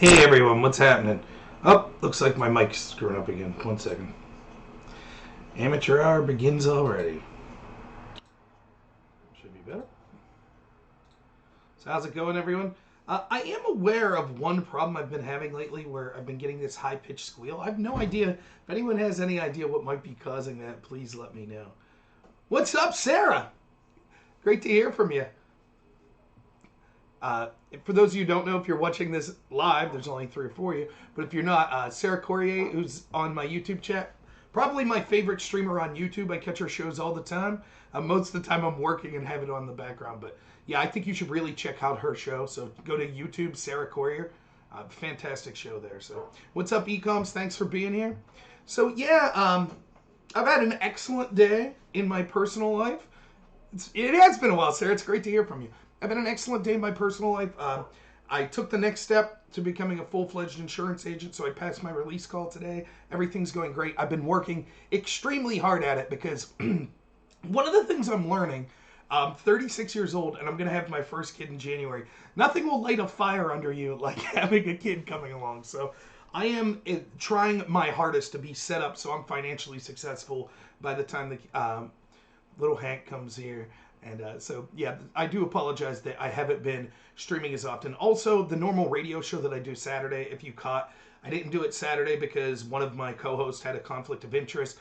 Hey everyone, what's happening? Oh, looks like my mic's screwing up again. 1 second. Amateur hour begins already. Should be better. So how's it going, everyone? I am aware of one problem I've been having lately where I've been getting this high-pitched squeal. I have no idea. If anyone has any idea what might be causing that, please let me know. What's up, Sarah? Great to hear from you. For those of you who don't know, if you're watching this live, there's only 3 or 4 of you. But if you're not, Sarah Courier, who's on my YouTube chat, probably my favorite streamer on YouTube. I catch her shows all the time. Most of the time I'm working and have it on the background. But yeah, I think you should really check out her show. So go to YouTube, Sarah Courier. Fantastic show there. So what's up, Ecoms? Thanks for being here. So yeah, I've had an excellent day in my personal life. It has been a while, Sarah. It's great to hear from you. I've had an excellent day in my personal life. I took the next step to becoming a full-fledged insurance agent, so I passed my release call today. Everything's going great. I've been working extremely hard at it because one of the things I'm learning, I'm 36 years old, and I'm going to have my first kid in January. Nothing will light a fire under you like having a kid coming along. So I am trying my hardest to be set up so I'm financially successful by the time the little Hank comes here. And so, yeah, I do apologize that I haven't been streaming as often. Also, the normal radio show that I do Saturday, if you caught, I didn't do it Saturday because one of my co-hosts had a conflict of interest.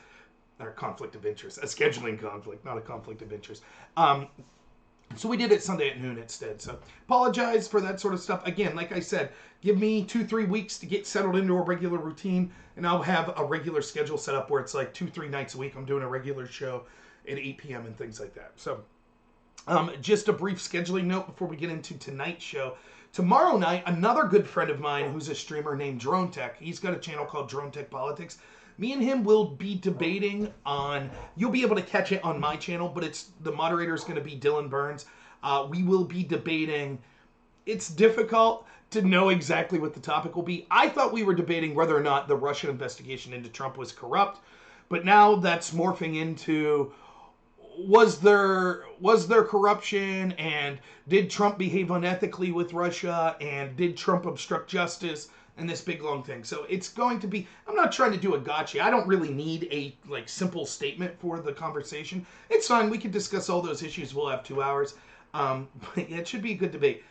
Or conflict of interest. A scheduling conflict, not a conflict of interest. So we did it Sunday at noon instead. So apologize for that sort of stuff. Again, like I said, give me 2-3 weeks to get settled into a regular routine, and I'll have a regular schedule set up where it's like 2-3 nights a week I'm doing a regular show at 8 p.m. and things like that. So just a brief scheduling note before we get into tonight's show. Tomorrow night, another good friend of mine who's a streamer named Drone Tech, he's got a channel called Drone Tech Politics. Me and him will be debating on, you'll be able to catch it on my channel, but the moderator is going to be Dylan Burns. We will be debating, it's difficult to know exactly what the topic will be. I thought we were debating whether or not the Russian investigation into Trump was corrupt, but now that's morphing into, was there corruption, and did Trump behave unethically with Russia, and did Trump obstruct justice, and this big long thing. So it's going to be, I'm not trying to do a gotcha. I don't really need a simple statement for the conversation. It's fine. We can discuss all those issues. We'll have 2 hours. But yeah, it should be a good debate.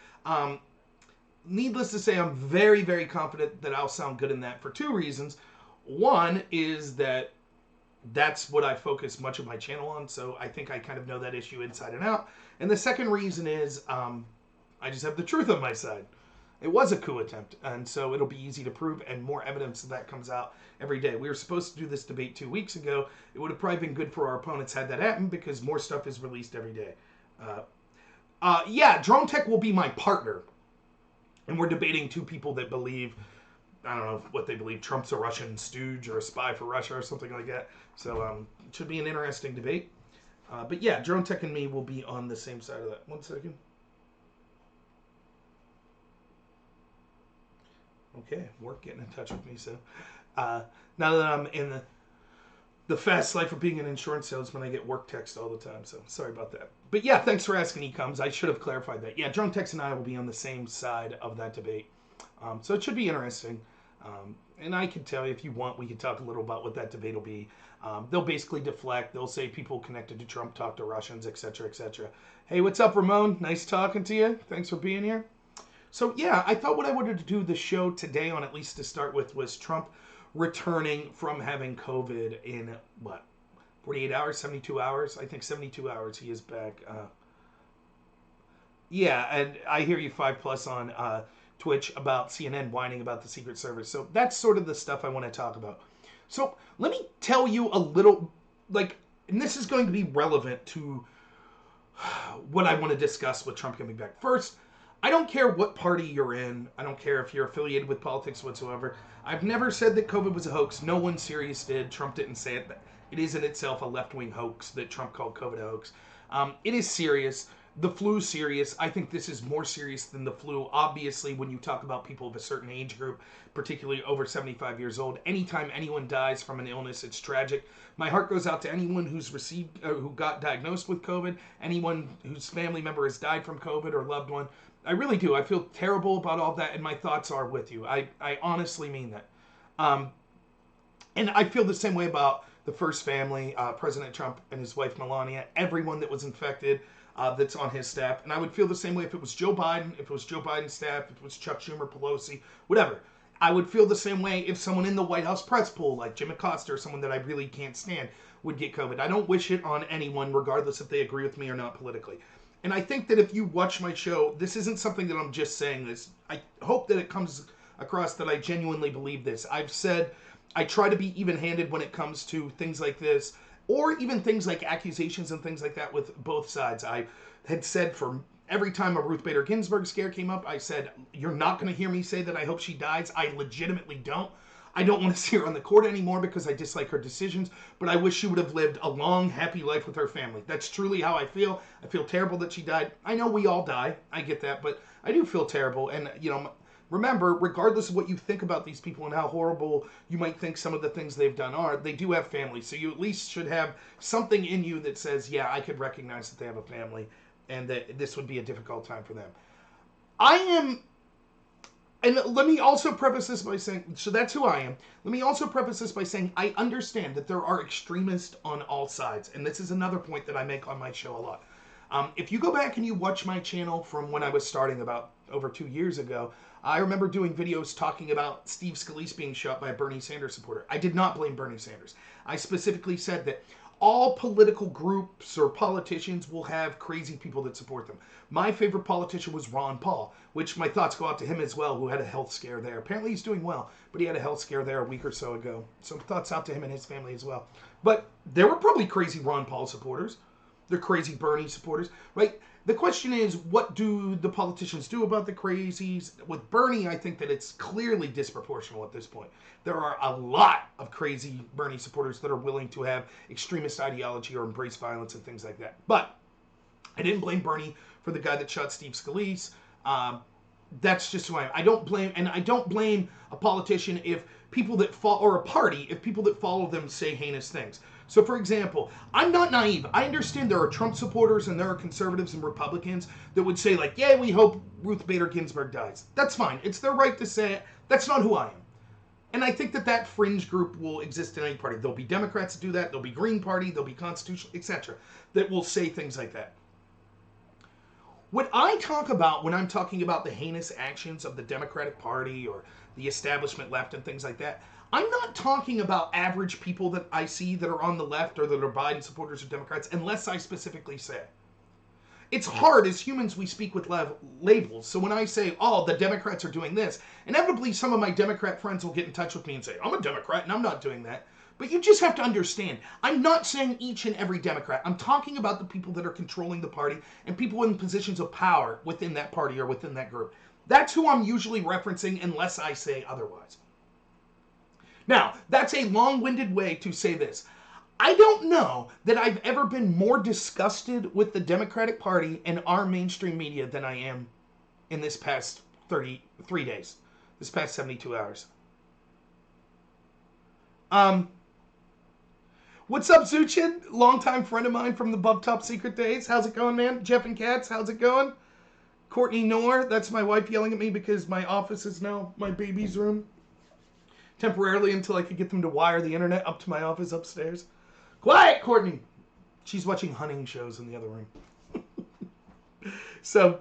Needless to say, I'm very, very confident that I'll sound good in that for 2 reasons. One is that that's what I focus much of my channel on, so I think I kind of know that issue inside and out. And the second reason is I just have the truth on my side. It was a coup attempt, and so it'll be easy to prove, and more evidence of that comes out every day. We were supposed to do this debate 2 weeks ago. It would have probably been good for our opponents had that happened, because more stuff is released every day. Yeah, Drone Tech will be my partner, and we're debating 2 people that believe, I don't know what they believe, Trump's a Russian stooge or a spy for Russia or something like that. So it should be an interesting debate. But yeah, Drone Tech and me will be on the same side of that. 1 second. Okay, work getting in touch with me. So now that I'm in the fast life of being an insurance salesman, I get work text all the time. So sorry about that. But yeah, thanks for asking, Ecoms. I should have clarified that. Yeah, Drone Tech and I will be on the same side of that debate. So it should be interesting. And I can tell you, if you want, we can talk a little about what that debate will be. They'll basically deflect. They'll say people connected to Trump talk to Russians, etc., etc. Hey, what's up, Ramon? Nice talking to you. Thanks for being here. So yeah, I thought what I wanted to do the show today on, at least to start with, was Trump returning from having COVID in, 48 hours, 72 hours? I think 72 hours he is back. Yeah, and I hear you 5+ on Twitch about CNN whining about the Secret Service. So that's sort of the stuff I want to talk about. So let me tell you a little, and this is going to be relevant to what I want to discuss with Trump coming back. First, I don't care what party you're in. I don't care if you're affiliated with politics whatsoever. I've never said that COVID was a hoax. No one serious did. Trump didn't say it. It is in itself a left-wing hoax that Trump called COVID a hoax. It is serious. the flu's serious. I think this is more serious than the flu. Obviously, when you talk about people of a certain age group, particularly over 75 years old, anytime anyone dies from an illness, it's tragic. My heart goes out to anyone who's who got diagnosed with COVID, anyone whose family member has died from COVID or loved one. I really do. I feel terrible about all that, and my thoughts are with you. I honestly mean that. And I feel the same way about the first family, President Trump and his wife Melania, everyone that was infected, that's on his staff. And I would feel the same way if it was Joe Biden, if it was Joe Biden's staff, if it was Chuck Schumer, Pelosi, whatever. I would feel the same way if someone in the White House press pool, like Jim Acosta or someone that I really can't stand, would get COVID. I don't wish it on anyone, regardless if they agree with me or not politically. And I think that if you watch my show, this isn't something that I'm just saying this. I hope that it comes across that I genuinely believe this. I've said I try to be even-handed when it comes to things like this, or even things like accusations and things like that with both sides. I had said for every time a Ruth Bader Ginsburg scare came up, I said, you're not going to hear me say that I hope she dies. I legitimately don't. I don't want to see her on the court anymore because I dislike her decisions, but I wish she would have lived a long, happy life with her family. That's truly how I feel. I feel terrible that she died. I know we all die. I get that, but I do feel terrible. And, remember, regardless of what you think about these people and how horrible you might think some of the things they've done are, they do have families. So you at least should have something in you that says, yeah, I could recognize that they have a family and that this would be a difficult time for them. And let me also preface this by saying, so that's who I am. Let me also preface this by saying I understand that there are extremists on all sides. And this is another point that I make on my show a lot. If you go back and you watch my channel from when I was starting about over 2 years ago, I remember doing videos talking about Steve Scalise being shot by a Bernie Sanders supporter. I did not blame Bernie Sanders. I specifically said that all political groups or politicians will have crazy people that support them. My favorite politician was Ron Paul, which my thoughts go out to him as well, who had a health scare there. Apparently he's doing well, but he had a health scare there a week or so ago. So thoughts out to him and his family as well. But there were probably crazy Ron Paul supporters. They're crazy Bernie supporters, right? The question is, what do the politicians do about the crazies? With Bernie, I think that it's clearly disproportional at this point. There are a lot of crazy Bernie supporters that are willing to have extremist ideology or embrace violence and things like that. But I didn't blame Bernie for the guy that shot Steve Scalise. That's just who I am. I don't blame a politician if people that follow, or a party, if people that follow them say heinous things. So, for example, I'm not naive. I understand there are Trump supporters and there are conservatives and Republicans that would say, like, yeah, we hope Ruth Bader Ginsburg dies. That's fine. It's their right to say it. That's not who I am. And I think that that fringe group will exist in any party. There'll be Democrats that do that. There'll be Green Party. There'll be Constitutional, etc. that will say things like that. What I talk about when I'm talking about the heinous actions of the Democratic Party or the establishment left and things like that, I'm not talking about average people that I see that are on the left or that are Biden supporters or Democrats, unless I specifically say. It's hard, as humans, we speak with labels. So when I say, oh, the Democrats are doing this, inevitably some of my Democrat friends will get in touch with me and say, I'm a Democrat and I'm not doing that. But you just have to understand, I'm not saying each and every Democrat. I'm talking about the people that are controlling the party and people in positions of power within that party or within that group. That's who I'm usually referencing unless I say otherwise. Now, that's a long-winded way to say this. I don't know that I've ever been more disgusted with the Democratic Party and our mainstream media than I am in this past 33 days, this past 72 hours. What's up, Zuchin? Longtime friend of mine from the Bub Top Secret days. How's it going, man? Jeff and Katz, how's it going? Courtney Knorr, that's my wife yelling at me because my office is now my baby's room. Temporarily until I could get them to wire the internet up to my office upstairs. Quiet, Courtney! She's watching hunting shows in the other room. So,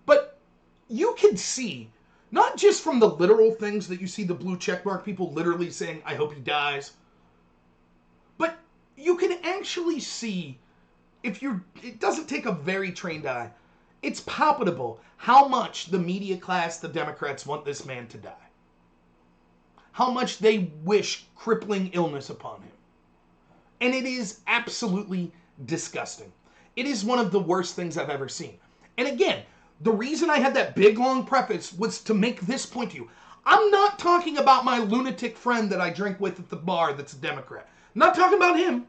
but you can see, not just from the literal things that you see the blue checkmark people literally saying, I hope he dies, but you can actually see, it doesn't take a very trained eye, it's palpable how much the media class, the Democrats, want this man to die. How much they wish crippling illness upon him. And it is absolutely disgusting. It is one of the worst things I've ever seen. And again, the reason I had that big long preface was to make this point to you. I'm not talking about my lunatic friend that I drink with at the bar that's a Democrat. I'm not talking about him.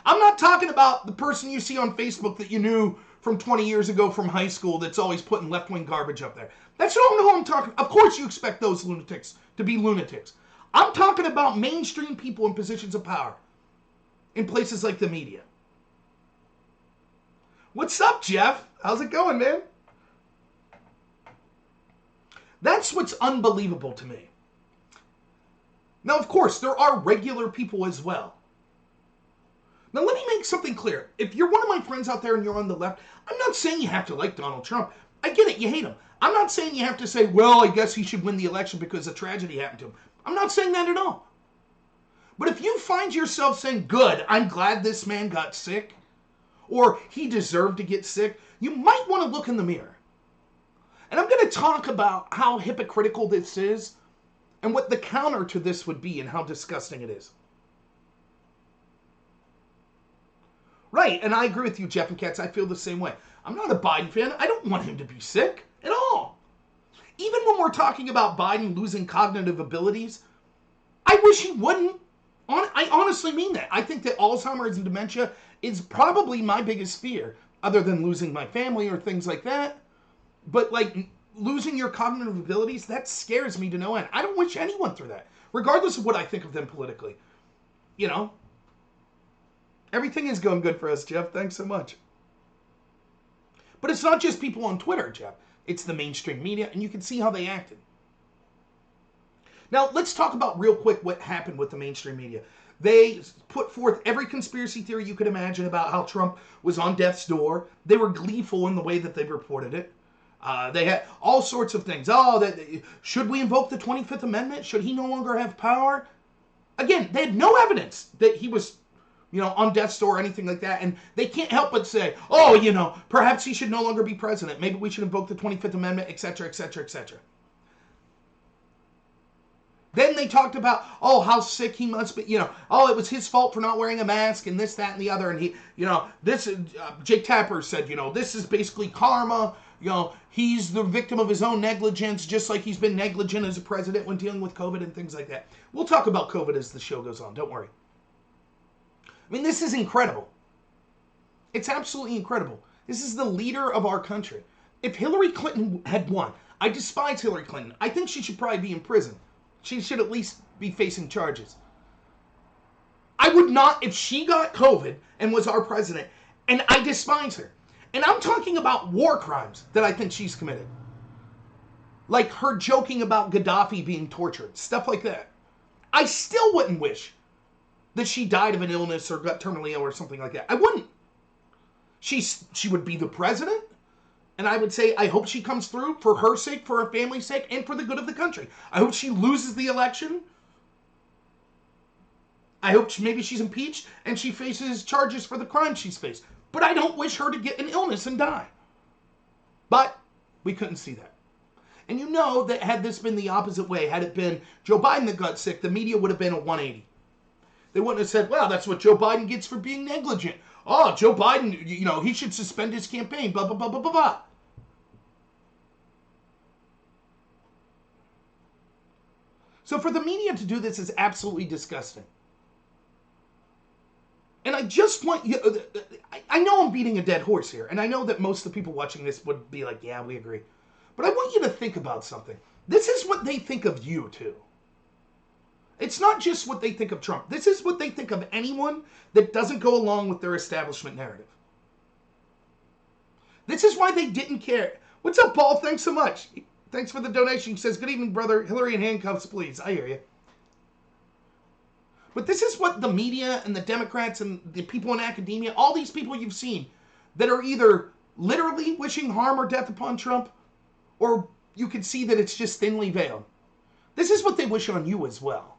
I'm not talking about the person you see on Facebook that you knew from 20 years ago from high school that's always putting left-wing garbage up there. That's not who I'm talking about. Of course you expect those lunatics to be lunatics. I'm talking about mainstream people in positions of power in places like the media. What's up, Jeff? How's it going, man? That's what's unbelievable to me. Now, of course, there are regular people as well. Now, let me make something clear. If you're one of my friends out there and you're on the left, I'm not saying you have to like Donald Trump. I get it, you hate him. I'm not saying you have to say, well, I guess he should win the election because a tragedy happened to him. I'm not saying that at all. But if you find yourself saying, good, I'm glad this man got sick, or he deserved to get sick, you might want to look in the mirror. And I'm going to talk about how hypocritical this is and what the counter to this would be and how disgusting it is. Right, and I agree with you, Jeff and Katz. I feel the same way. I'm not a Biden fan. I don't want him to be sick at all. Even when we're talking about Biden losing cognitive abilities, I wish he wouldn't. I honestly mean that. I think that Alzheimer's and dementia is probably my biggest fear, other than losing my family or things like that. But like losing your cognitive abilities, that scares me to no end. I don't wish anyone through that, regardless of what I think of them politically. You know? Everything is going good for us, Jeff. Thanks so much. But it's not just people on Twitter, Jeff. It's the mainstream media, and you can see how they acted. Now, let's talk about real quick what happened with the mainstream media. They put forth every conspiracy theory you could imagine about how Trump was on death's door. They were gleeful in the way that they reported it. They had all sorts of things. Should we invoke the 25th Amendment? Should he no longer have power? Again, they had no evidence that he was on death's door or anything like that. And they can't help but say, perhaps he should no longer be president. Maybe we should invoke the 25th Amendment, etc., etc., etc. Then they talked about, how sick he must be. It was his fault for not wearing a mask and this, that, and the other. And Jake Tapper said, this is basically karma. He's the victim of his own negligence, just like he's been negligent as a president when dealing with COVID and things like that. We'll talk about COVID as the show goes on. Don't worry. I mean, this is incredible. It's absolutely incredible. This is the leader of our country. If Hillary Clinton had won, I despise Hillary Clinton. I think she should probably be in prison. She should at least be facing charges. I would not, if she got COVID and was our president, and I despise her. And I'm talking about war crimes that I think she's committed. Like her joking about Gaddafi being tortured, stuff like that. I still wouldn't wish that she died of an illness or got terminally ill or something like that. I wouldn't. She would be the president, and I would say I hope she comes through for her sake, for her family's sake, and for the good of the country. I hope she loses the election. I hope maybe she's impeached and she faces charges for the crimes she's faced. But I don't wish her to get an illness and die. But we couldn't see that. And you know that had this been the opposite way, had it been Joe Biden that got sick, the media would have been a 180. They wouldn't have said, well, that's what Joe Biden gets for being negligent. Oh, Joe Biden, he should suspend his campaign, blah, blah, blah, blah, blah, blah. So for the media to do this is absolutely disgusting. And I just want you, I know I'm beating a dead horse here, and I know that most of the people watching this would be like, yeah, we agree. But I want you to think about something. This is what they think of you, too. It's not just what they think of Trump. This is what they think of anyone that doesn't go along with their establishment narrative. This is why they didn't care. What's up, Paul? Thanks so much. Thanks for the donation. He says, good evening, brother. Hillary in handcuffs, please. I hear you. But this is what the media and the Democrats and the people in academia, all these people you've seen that are either literally wishing harm or death upon Trump, or you can see that it's just thinly veiled. This is what they wish on you as well.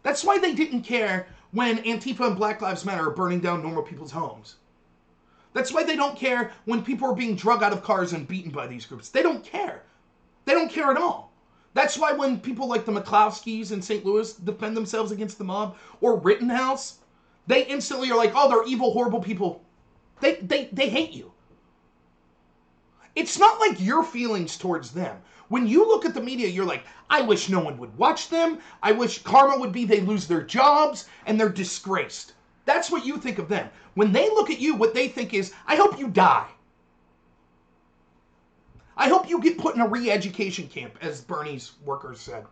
That's why they didn't care when Antifa and Black Lives Matter are burning down normal people's homes. That's why they don't care when people are being drug out of cars and beaten by these groups. They don't care. They don't care at all. That's why when people like the McCloskeys in St. Louis defend themselves against the mob, or Rittenhouse, they instantly are like, oh, they're evil, horrible people. They hate you. It's not like your feelings towards them. When you look at the media, you're like, I wish no one would watch them. I wish karma would be they lose their jobs and they're disgraced. That's what you think of them. When they look at you, what they think is, I hope you die. I hope you get put in a re-education camp, as Bernie's workers said.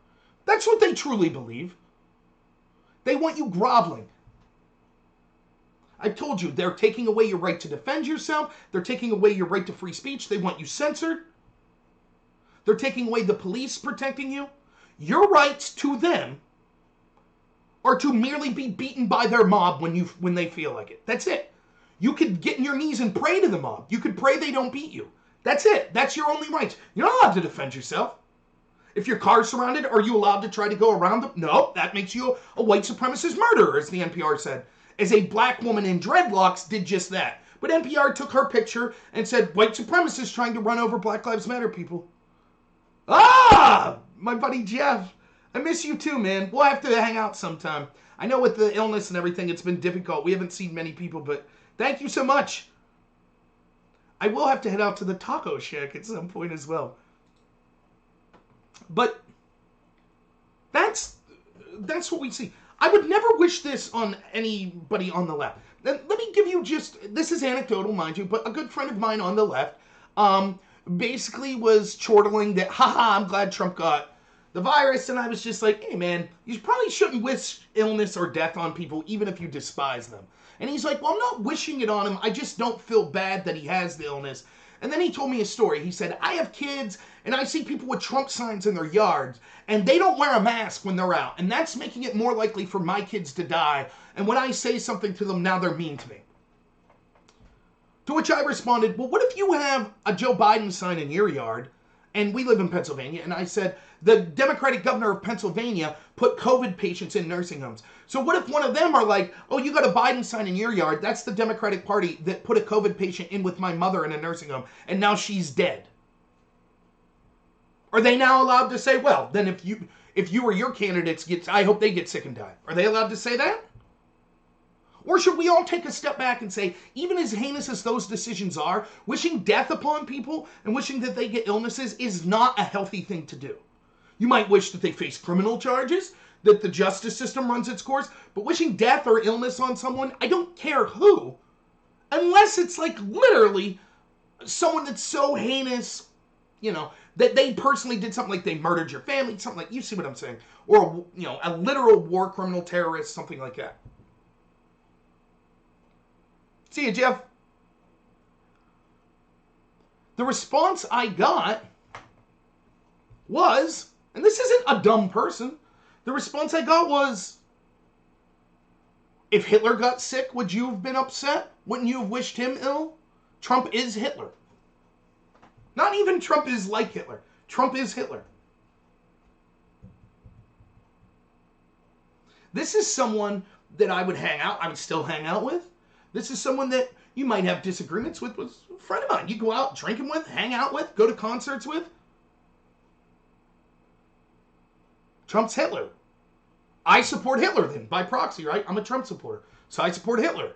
That's what they truly believe. They want you groveling. I've told you, they're taking away your right to defend yourself. They're taking away your right to free speech. They want you censored. They're taking away the police protecting you. Your rights to them are to merely be beaten by their mob when they feel like it. That's it. You could get on your knees and pray to the mob. You could pray they don't beat you. That's it. That's your only rights. You're not allowed to defend yourself. If your car's surrounded, are you allowed to try to go around them? No, that makes you a white supremacist murderer, as the NPR said. As a black woman in dreadlocks did just that. But NPR took her picture and said, white supremacists trying to run over Black Lives Matter people. Ah, my buddy Jeff. I miss you too, man. We'll have to hang out sometime. I know with the illness and everything, it's been difficult. We haven't seen many people, but thank you so much. I will have to head out to the taco shack at some point as well. But that's what we see. I would never wish this on anybody on the left. Let me give you this is anecdotal, mind you, but a good friend of mine on the left basically was chortling that, haha, I'm glad Trump got the virus. And I was just like, hey, man, you probably shouldn't wish illness or death on people, even if you despise them. And he's like, well, I'm not wishing it on him. I just don't feel bad that he has the illness. And then he told me a story. He said, I have kids, and I see people with Trump signs in their yards, and they don't wear a mask when they're out. And that's making it more likely for my kids to die. And when I say something to them, now they're mean to me. To which I responded, well, what if you have a Joe Biden sign in your yard, and we live in Pennsylvania, and I said, the Democratic governor of Pennsylvania put COVID patients in nursing homes. So what if one of them are like, oh, you got a Biden sign in your yard, that's the Democratic Party that put a COVID patient in with my mother in a nursing home, and now she's dead. Are they now allowed to say, well, then if you or your candidates I hope they get sick and die. Are they allowed to say that? Or should we all take a step back and say, even as heinous as those decisions are, wishing death upon people and wishing that they get illnesses is not a healthy thing to do. You might wish that they face criminal charges, that the justice system runs its course, but wishing death or illness on someone, I don't care who, unless it's like literally someone that's so heinous, that they personally did something like they murdered your family, something like, you see what I'm saying, or, a literal war criminal terrorist, something like that. See you, Jeff. The response I got was, and this isn't a dumb person, the response I got was, if Hitler got sick, would you have been upset? Wouldn't you have wished him ill? Trump is Hitler. Not even Trump is like Hitler. Trump is Hitler. This is someone that I would still hang out with. This is someone that you might have disagreements with a friend of mine. You go out drinking with, hang out with, go to concerts with. Trump's Hitler. I support Hitler then, by proxy, right? I'm a Trump supporter. So I support Hitler.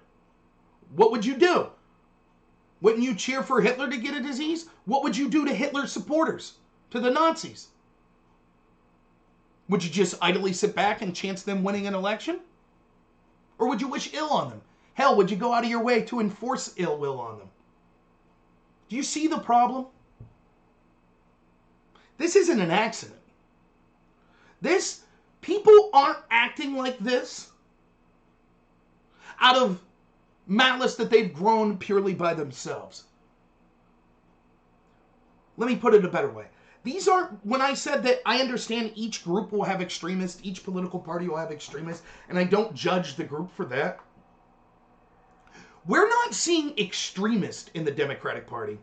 What would you do? Wouldn't you cheer for Hitler to get a disease? What would you do to Hitler's supporters? To the Nazis? Would you just idly sit back and chance them winning an election? Or would you wish ill on them? Hell, would you go out of your way to enforce ill will on them? Do you see the problem? This isn't an accident. People aren't acting like this out of malice that they've grown purely by themselves. Let me put it a better way. These aren't, when I said that I understand each group will have extremists, each political party will have extremists, and I don't judge the group for that. We're not seeing extremists in the Democratic Party.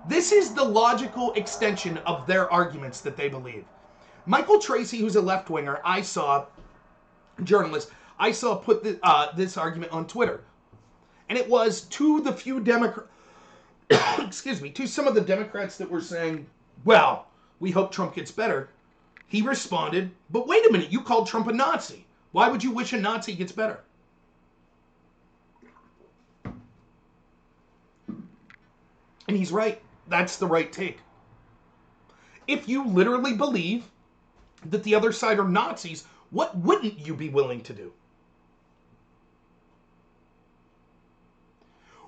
This is the logical extension of their arguments that they believe. Michael Tracy, who's a left-winger, journalist, I saw put this argument on Twitter. And it was to the few to some of the Democrats that were saying, well, we hope Trump gets better. He responded, but wait a minute, you called Trump a Nazi. Why would you wish a Nazi gets better? And he's right. That's the right take. If you literally believe that the other side are Nazis, what wouldn't you be willing to do?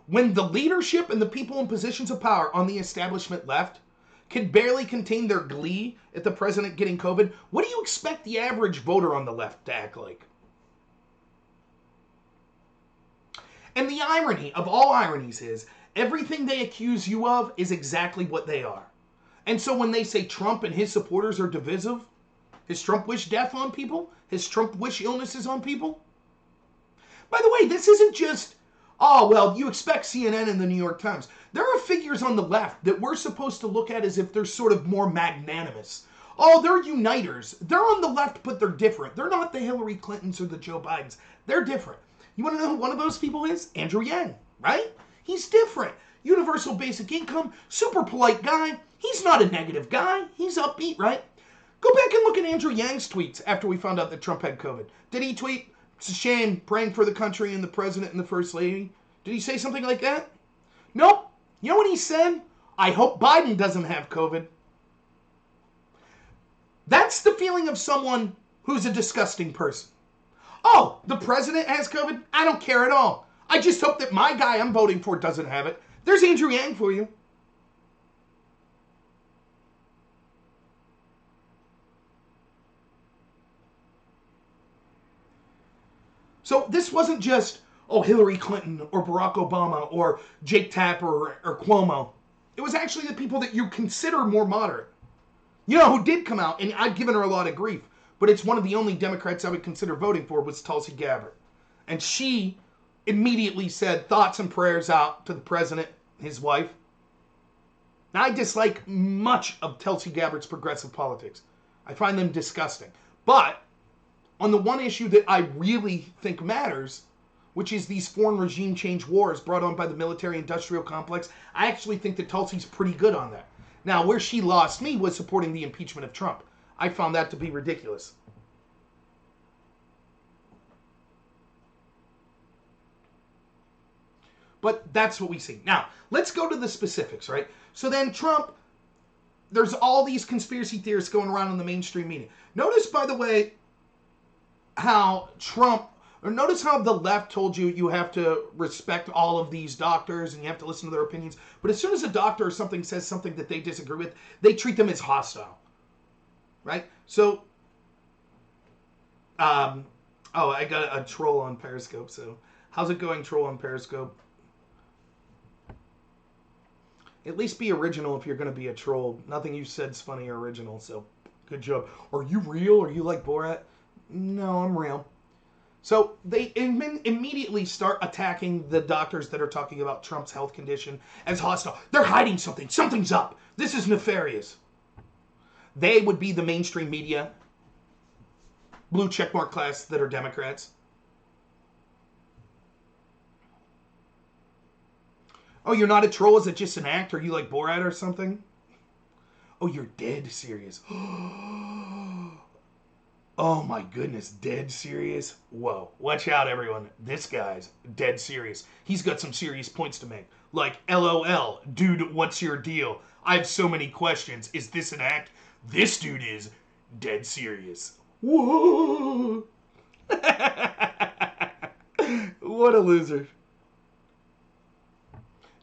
When the leadership and the people in positions of power on the establishment left can barely contain their glee at the president getting COVID, what do you expect the average voter on the left to act like? And the irony of all ironies is, everything they accuse you of is exactly what they are. And so when they say Trump and his supporters are divisive, has Trump wished death on people? Has Trump wished illnesses on people? By the way, this isn't just, oh, well, you expect CNN and the New York Times. There are figures on the left that we're supposed to look at as if they're sort of more magnanimous. Oh, they're uniters. They're on the left, but they're different. They're not the Hillary Clintons or the Joe Bidens. They're different. You want to know who one of those people is? Andrew Yang, right? He's different. Universal basic income, super polite guy. He's not a negative guy. He's upbeat, right? Go back and look at Andrew Yang's tweets after we found out that Trump had COVID. Did he tweet, it's a shame, praying for the country and the president and the first lady? Did he say something like that? Nope. You know what he said? I hope Biden doesn't have COVID. That's the feeling of someone who's a disgusting person. Oh, the president has COVID? I don't care at all. I just hope that my guy I'm voting for doesn't have it. There's Andrew Yang for you. So this wasn't just, oh, Hillary Clinton or Barack Obama or Jake Tapper or Cuomo. It was actually the people that you consider more moderate. You know who did come out, and I've given her a lot of grief, but it's one of the only Democrats I would consider voting for, was Tulsi Gabbard. And she immediately said thoughts and prayers out to the president, his wife. Now, I dislike much of Tulsi Gabbard's progressive politics. I find them disgusting. But on the one issue that I really think matters, which is these foreign regime change wars brought on by the military-industrial complex, I actually think that Tulsi's pretty good on that. Now, where she lost me was supporting the impeachment of Trump. I found that to be ridiculous. But that's what we see. Now, let's go to the specifics, right? So then Trump, there's all these conspiracy theorists going around in the mainstream media. Notice, by the way, how notice how the left told you you have to respect all of these doctors and you have to listen to their opinions. But as soon as a doctor or something says something that they disagree with, they treat them as hostile. Right? So, oh, I got a troll on Periscope. So, how's it going, troll on Periscope? At least be original if you're going to be a troll. Nothing you said's funny or original, so good job. Are you real? Are you like Borat? No, I'm real. So they immediately start attacking the doctors that are talking about Trump's health condition as hostile. They're hiding something. Something's up. This is nefarious. They would be the mainstream media, blue checkmark class that are Democrats. Oh, you're not a troll? Is it just an act? Are you like Borat or something? Oh, you're dead serious. Oh my goodness, dead serious? Whoa, watch out everyone. This guy's dead serious. He's got some serious points to make. Like, LOL, dude, what's your deal? I have so many questions. Is this an act? This dude is dead serious. Whoa. What a loser.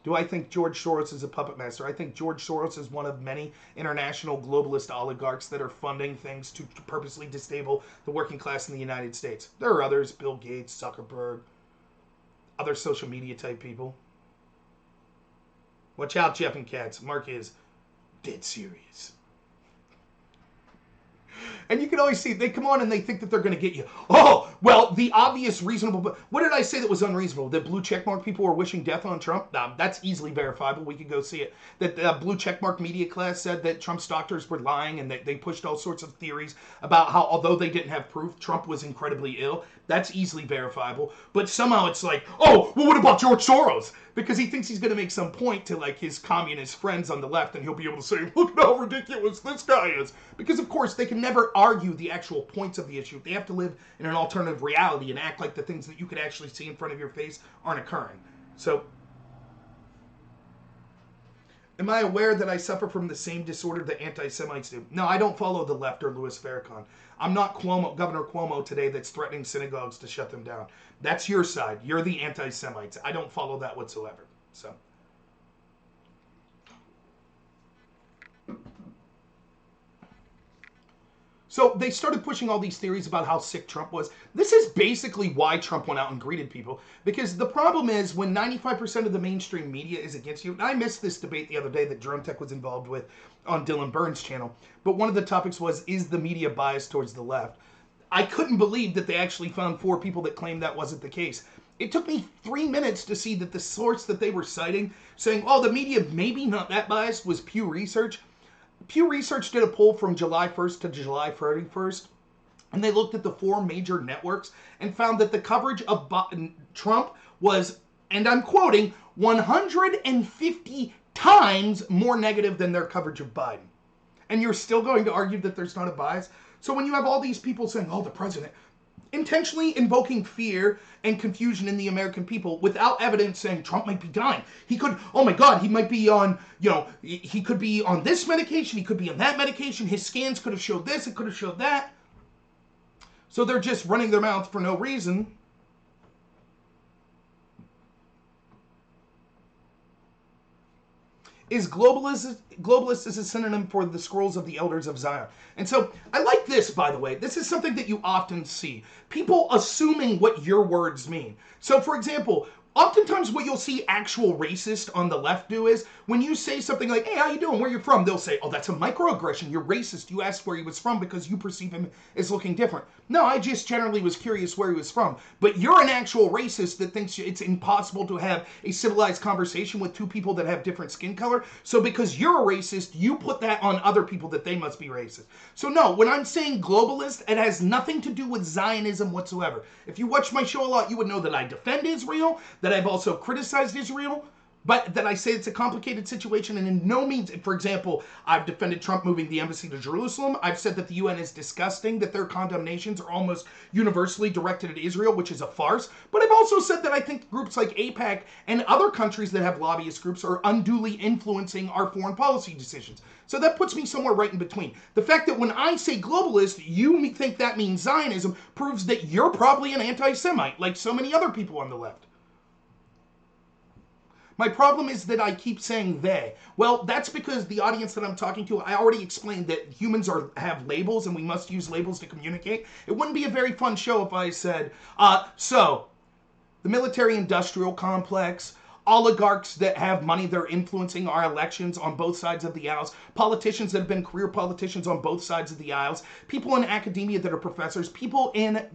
Do I think George Soros is a puppet master? I think George Soros is one of many international globalist oligarchs that are funding things to purposely disable the working class in the United States. There are others, Bill Gates, Zuckerberg, other social media type people. Watch out, Jeff and Katz. Mark is dead serious. And you can always see, they come on and they think that they're going to get you. Oh, well, the obvious reasonable... What did I say that was unreasonable? That blue checkmark people were wishing death on Trump? That's easily verifiable. We could go see it. That blue checkmark media class said that Trump's doctors were lying and that they pushed all sorts of theories about how, although they didn't have proof, Trump was incredibly ill. That's easily verifiable. But somehow it's like, oh, well, what about George Soros? Because he thinks he's going to make some point to, like, his communist friends on the left, and he'll be able to say, look at how ridiculous this guy is. Because, of course, they can never argue the actual points of the issue. They have to live in an alternative reality and act like the things that you could actually see in front of your face aren't occurring. So, am I aware that I suffer from the same disorder that anti-Semites do? No, I don't follow the left or Louis Farrakhan. I'm not Governor Cuomo today that's threatening synagogues to shut them down. That's your side. You're the anti-Semites. I don't follow that whatsoever. So they started pushing all these theories about how sick Trump was. This is basically why Trump went out and greeted people. Because the problem is when 95% of the mainstream media is against you. And I missed this debate the other day that Drone Tech was involved with on Dylan Burns' channel. But one of the topics was, is the media biased towards the left? I couldn't believe that they actually found 4 people that claimed that wasn't the case. It took me 3 minutes to see that the source that they were citing, saying, oh, the media maybe not that biased, was Pew Research. Pew Research did a poll from July 1st to July 31st, and they looked at the 4 major networks and found that the coverage of Trump was, and I'm quoting, 150 times more negative than their coverage of Biden. And you're still going to argue that there's not a bias? So when you have all these people saying, oh, the president, intentionally invoking fear and confusion in the American people without evidence, saying Trump might be dying. He could, oh my God, he might be on, he could be on this medication, he could be on that medication, his scans could have showed this, it could have showed that. So they're just running their mouth for no reason. Is globalist is a synonym for the scrolls of the elders of Zion. And so I like this, by the way. This is something that you often see. People assuming what your words mean. So, for example, oftentimes what you'll see actual racists on the left do is when you say something like, hey, how you doing? Where you from? They'll say, oh, that's a microaggression. You're racist. You asked where he was from because you perceive him as looking different. No, I just generally was curious where he was from. But you're an actual racist that thinks it's impossible to have a civilized conversation with 2 people that have different skin color. So because you're a racist, you put that on other people that they must be racist. So no, when I'm saying globalist, it has nothing to do with Zionism whatsoever. If you watch my show a lot, you would know that I defend Israel, that I've also criticized Israel, but that I say it's a complicated situation, and in no means, for example, I've defended Trump moving the embassy to Jerusalem. I've said that the UN is disgusting, that their condemnations are almost universally directed at Israel, which is a farce. But I've also said that I think groups like AIPAC and other countries that have lobbyist groups are unduly influencing our foreign policy decisions. So that puts me somewhere right in between. The fact that when I say globalist, you think that means Zionism proves that you're probably an anti-Semite, like so many other people on the left. My problem is that I keep saying they. Well, that's because the audience that I'm talking to, I already explained that humans have labels and we must use labels to communicate. It wouldn't be a very fun show if I said, so, the military-industrial complex, oligarchs that have money, they're influencing our elections on both sides of the aisles, politicians that have been career politicians on both sides of the aisles, people in academia that are professors, people in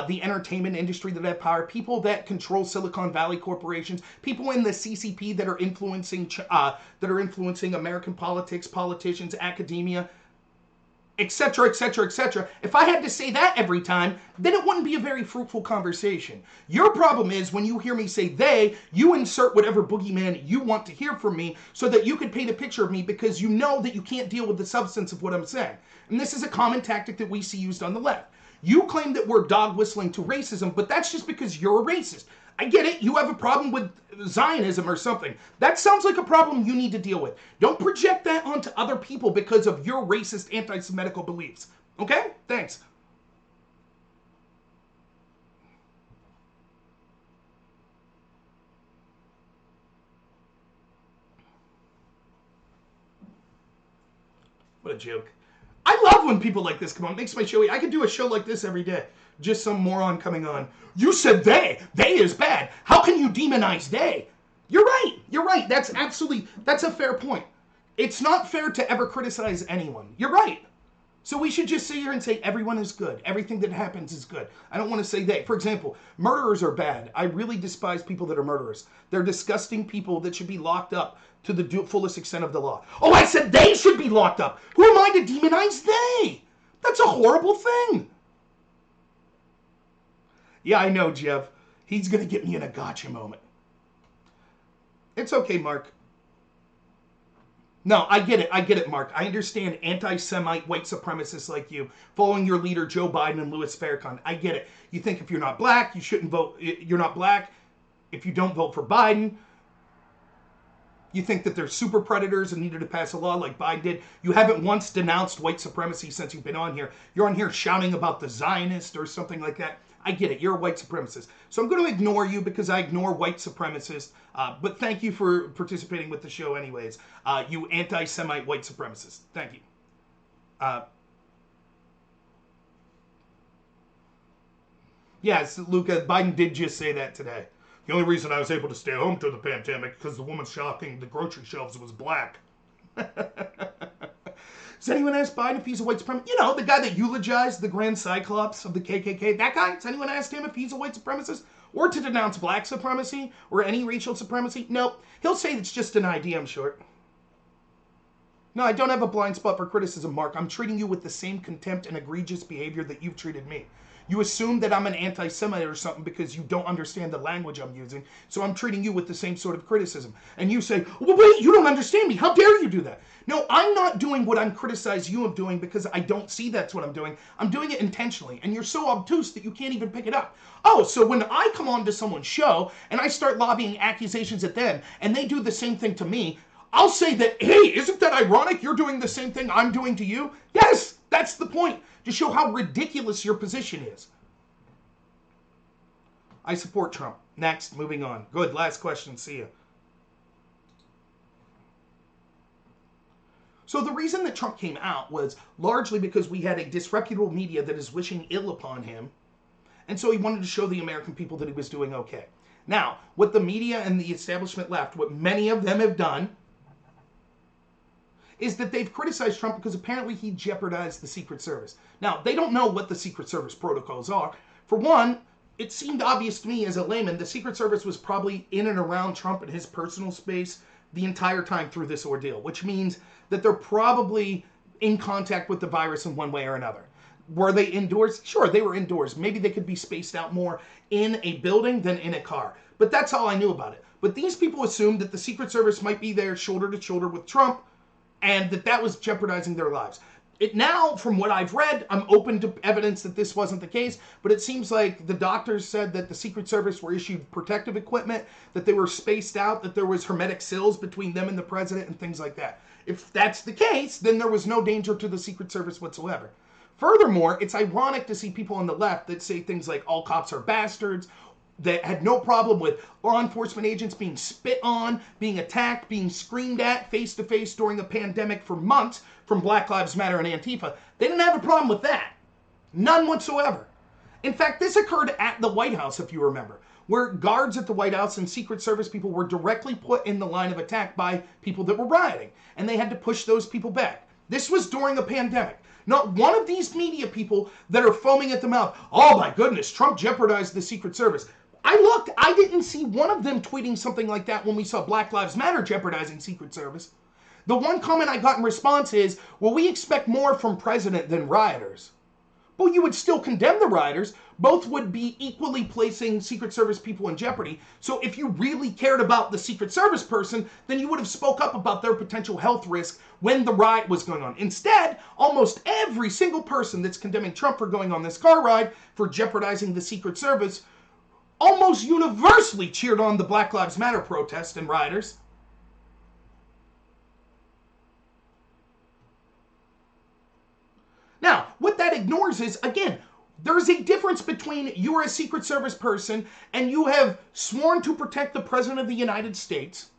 the entertainment industry that have power, people that control Silicon Valley corporations, people in the CCP that are influencing American politics, politicians, academia, etc., etc., etc. If I had to say that every time, then it wouldn't be a very fruitful conversation. Your problem is when you hear me say they, you insert whatever boogeyman you want to hear from me so that you can paint a picture of me because you know that you can't deal with the substance of what I'm saying. And this is a common tactic that we see used on the left. You claim that we're dog whistling to racism, but that's just because you're a racist. I get it. You have a problem with Zionism or something. That sounds like a problem you need to deal with. Don't project that onto other people because of your racist anti-Semitical beliefs. Okay? Thanks. What a joke. I love when people like this come on. It makes my show. I could do a show like this every day. Just some moron coming on. You said they. They is bad. How can you demonize they? You're right. You're right. That's a fair point. It's not fair to ever criticize anyone. You're right. So we should just sit here and say everyone is good. Everything that happens is good. I don't want to say they. For example, murderers are bad. I really despise people that are murderers. They're disgusting people that should be locked up to the fullest extent of the law. Oh, I said they should be locked up. Who am I to demonize they? That's a horrible thing. Yeah, I know, Jeff. He's going to get me in a gotcha moment. It's okay, Mark. No, I get it, Mark. I understand anti-Semite white supremacists like you following your leader, Joe Biden and Louis Farrakhan. I get it. You think if you're not black, you shouldn't vote. You're not black. If you don't vote for Biden, you think that they're super predators and needed to pass a law like Biden did. You haven't once denounced white supremacy since you've been on here. You're on here shouting about the Zionist or something like that. I get it. You're a white supremacist. So I'm going to ignore you because I ignore white supremacists. But thank you for participating with the show anyways. You anti-Semite white supremacist. Thank you. Yes, Luca, Biden did just say that today. The only reason I was able to stay home through the pandemic because the woman stocking the grocery shelves was black. Does anyone ask Biden if he's a white supremacist? You know, the guy that eulogized the Grand Cyclops of the KKK, that guy? Has anyone asked him if he's a white supremacist? Or to denounce black supremacy? Or any racial supremacy? Nope. He'll say it's just an idea, I'm sure. No, I don't have a blind spot for criticism, Mark. I'm treating you with the same contempt and egregious behavior that you've treated me. You assume that I'm an anti-Semite or something because you don't understand the language I'm using, so I'm treating you with the same sort of criticism. And you say, well, wait, you don't understand me. How dare you do that? No, I'm not doing what I'm criticizing you of doing because I don't see that's what I'm doing. I'm doing it intentionally, and you're so obtuse that you can't even pick it up. Oh, so when I come on to someone's show and I start lobbying accusations at them, and they do the same thing to me, I'll say that, hey, isn't that ironic? You're doing the same thing I'm doing to you? Yes, that's the point. To show how ridiculous your position is. I support Trump. Next, moving on. Good, last question. See ya. So the reason that Trump came out was largely because we had a disreputable media that is wishing ill upon him. And so he wanted to show the American people that he was doing okay. Now, what the media and the establishment left, what many of them have done, is that they've criticized Trump because apparently he jeopardized the Secret Service. Now, they don't know what the Secret Service protocols are. For one, it seemed obvious to me as a layman, the Secret Service was probably in and around Trump in his personal space the entire time through this ordeal, which means that they're probably in contact with the virus in one way or another. Were they indoors? Sure, they were indoors. Maybe they could be spaced out more in a building than in a car. But that's all I knew about it. But these people assumed that the Secret Service might be there shoulder to shoulder with Trump, and that was jeopardizing their lives. Now, from what I've read, I'm open to evidence that this wasn't the case, but it seems like the doctors said that the Secret Service were issued protective equipment, that they were spaced out, that there was hermetic seals between them and the president and things like that. If that's the case, then there was no danger to the Secret Service whatsoever. Furthermore, it's ironic to see people on the left that say things like all cops are bastards, that had no problem with law enforcement agents being spit on, being attacked, being screamed at face-to-face during a pandemic for months from Black Lives Matter and Antifa. They didn't have a problem with that. None whatsoever. In fact, this occurred at the White House, if you remember, where guards at the White House and Secret Service people were directly put in the line of attack by people that were rioting, and they had to push those people back. This was during a pandemic. Not one of these media people that are foaming at the mouth, oh my goodness, Trump jeopardized the Secret Service. I looked, I didn't see one of them tweeting something like that when we saw Black Lives Matter jeopardizing Secret Service. The one comment I got in response is, well, we expect more from president than rioters. Well, you would still condemn the rioters. Both would be equally placing Secret Service people in jeopardy. So if you really cared about the Secret Service person, then you would have spoke up about their potential health risk when the riot was going on. Instead, almost every single person that's condemning Trump for going on this car ride, for jeopardizing the Secret Service, almost universally cheered on the Black Lives Matter protests and rioters. Now, what that ignores is, again, there's a difference between you're a Secret Service person and you have sworn to protect the President of the United States.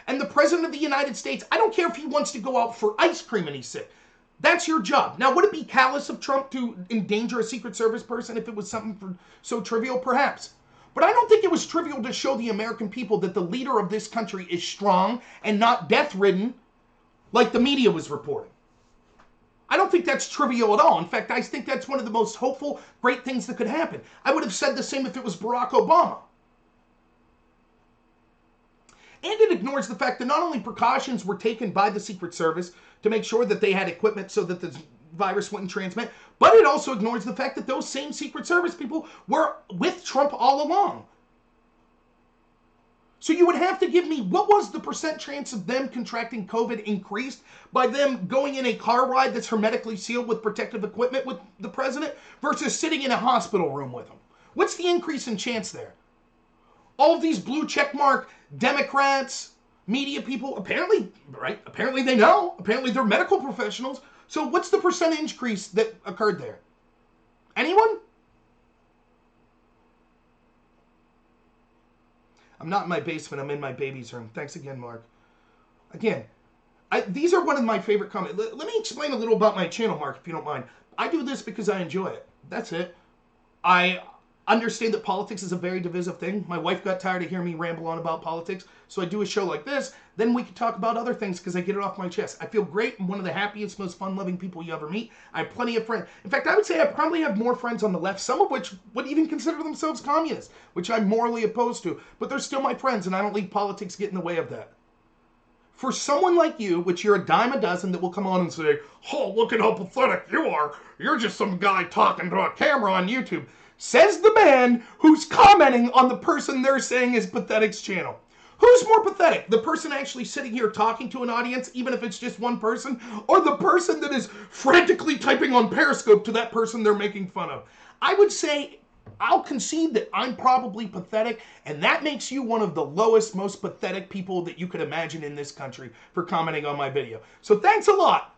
And the President of the United States, I don't care if he wants to go out for ice cream and he's sick. That's your job. Now, would it be callous of Trump to endanger a Secret Service person if it was something so trivial? Perhaps. But I don't think it was trivial to show the American people that the leader of this country is strong and not death-ridden like the media was reporting. I don't think that's trivial at all. In fact, I think that's one of the most hopeful, great things that could happen. I would have said the same if it was Barack Obama. And it ignores the fact that not only precautions were taken by the Secret Service to make sure that they had equipment so that the virus wouldn't transmit, but it also ignores the fact that those same Secret Service people were with Trump all along. So you would have to give me, what was the percent chance of them contracting COVID increased by them going in a car ride that's hermetically sealed with protective equipment with the president versus sitting in a hospital room with him? What's the increase in chance there? All of these blue checkmark Democrats, media people, apparently, right? Apparently they know. Apparently they're medical professionals. So what's the percentage increase that occurred there? Anyone? I'm not in my basement. I'm in my baby's room. Thanks again, Mark. Again, these are one of my favorite comments. Let me explain a little about my channel, Mark, if you don't mind. I do this because I enjoy it. That's it. I understand that politics is a very divisive thing. My wife got tired of hearing me ramble on about politics, so I do a show like this. Then we can talk about other things because I get it off my chest. I feel great. I'm one of the happiest, most fun-loving people you ever meet. I have plenty of friends. In fact, I would say I probably have more friends on the left, some of which would even consider themselves communists, which I'm morally opposed to. But they're still my friends, and I don't let politics get in the way of that. For someone like you, which you're a dime a dozen that will come on and say, oh, look at how pathetic you are. You're just some guy talking to a camera on YouTube. Says the man who's commenting on the person they're saying is pathetic's channel. Who's more pathetic? The person actually sitting here talking to an audience, even if it's just one person, or the person that is frantically typing on Periscope to that person they're making fun of? I would say, I'll concede that I'm probably pathetic, and that makes you one of the lowest, most pathetic people that you could imagine in this country for commenting on my video. So thanks a lot.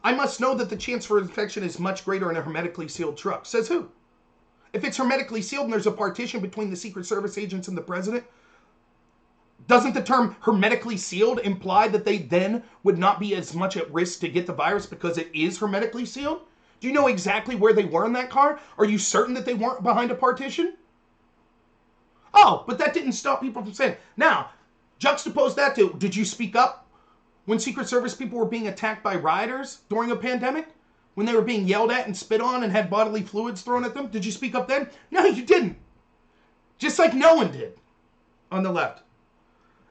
I must know that the chance for infection is much greater in a hermetically sealed truck. Says who? If it's hermetically sealed and there's a partition between the Secret Service agents and the president, doesn't the term hermetically sealed imply that they then would not be as much at risk to get the virus because it is hermetically sealed? Do you know exactly where they were in that car? Are you certain that they weren't behind a partition? Oh, but that didn't stop people from saying. Now, juxtapose that to, did you speak up when Secret Service people were being attacked by rioters during a pandemic? When they were being yelled at and spit on and had bodily fluids thrown at them? Did you speak up then? No, you didn't. Just like no one did on the left.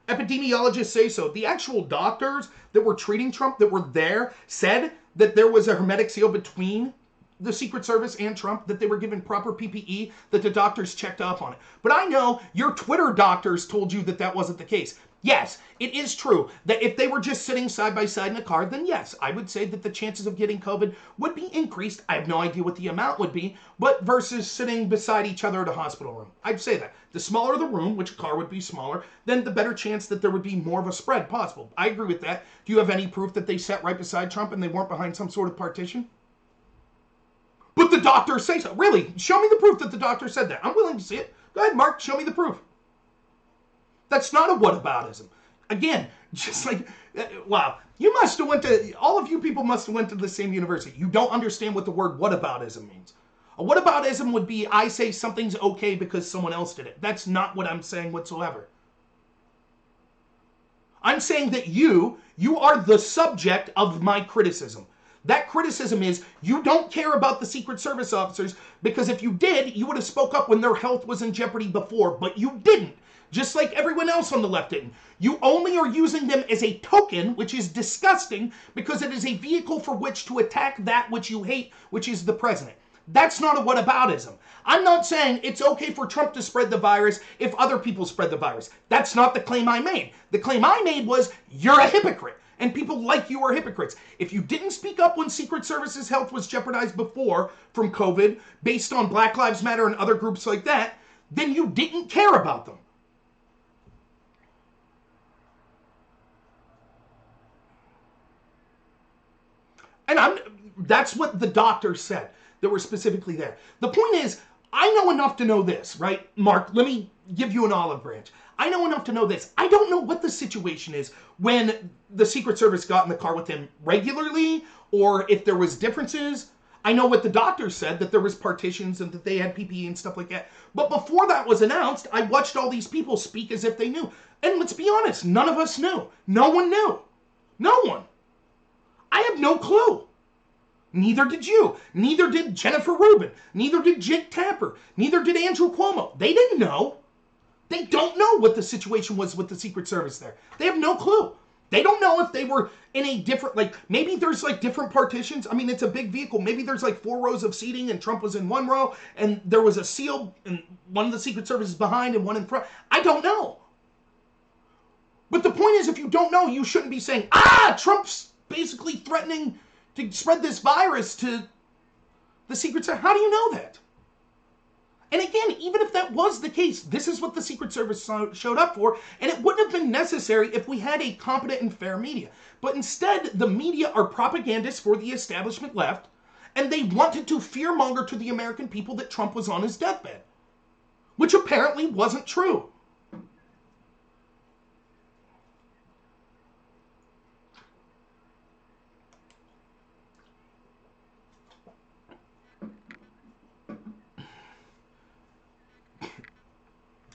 Epidemiologists say so. The actual doctors that were treating Trump, that were there, said that there was a hermetic seal between the Secret Service and Trump, that they were given proper PPE, that the doctors checked up on it. But I know your Twitter doctors told you that that wasn't the case. Yes, it is true that if they were just sitting side by side in a car, then yes, I would say that the chances of getting COVID would be increased. I have no idea what the amount would be, but versus sitting beside each other at a hospital room. I'd say that. The smaller the room, which car would be smaller, then the better chance that there would be more of a spread possible. I agree with that. Do you have any proof that they sat right beside Trump and they weren't behind some sort of partition? But the doctors say so. Really, show me the proof that the doctor said that. I'm willing to see it. Go ahead, Mark, show me the proof. That's not a whataboutism. Again, just like, wow, you must have went to, all of you people must have went to the same university. You don't understand what the word whataboutism means. A whataboutism would be, I say something's okay because someone else did it. That's not what I'm saying whatsoever. I'm saying that you are the subject of my criticism. That criticism is you don't care about the Secret Service officers because if you did, you would have spoke up when their health was in jeopardy before, but you didn't. Just like everyone else on the left didn't. You only are using them as a token, which is disgusting, because it is a vehicle for which to attack that which you hate, which is the president. That's not a whataboutism. I'm not saying it's okay for Trump to spread the virus if other people spread the virus. That's not the claim I made. The claim I made was you're a hypocrite, and people like you are hypocrites. If you didn't speak up when Secret Service's health was jeopardized before from COVID, based on Black Lives Matter and other groups like that, then you didn't care about them. And that's what the doctors said that were specifically there. The point is, I know enough to know this, right? Mark, let me give you an olive branch. I know enough to know this. I don't know what the situation is when the Secret Service got in the car with him regularly or if there was differences. I know what the doctors said, that there was partitions and that they had PPE and stuff like that. But before that was announced, I watched all these people speak as if they knew. And let's be honest, none of us knew. No one knew. No one. I have no clue. Neither did you. Neither did Jennifer Rubin. Neither did Jake Tapper. Neither did Andrew Cuomo. They didn't know. They don't know what the situation was with the Secret Service there. They have no clue. They don't know if they were in a different, like, maybe there's like different partitions. I mean, it's a big vehicle. Maybe there's like 4 rows of seating and Trump was in 1 row and there was a seal and one of the Secret Service is behind and one in front. I don't know. But the point is, if you don't know, you shouldn't be saying, Trump's basically threatening to spread this virus to the Secret Service. How do you know that? And again, even if that was the case, this is what the Secret Service showed up for, and it wouldn't have been necessary if we had a competent and fair media. But instead, the media are propagandists for the establishment left, And they wanted to fearmonger to the American people that Trump was on his deathbed, which apparently wasn't true.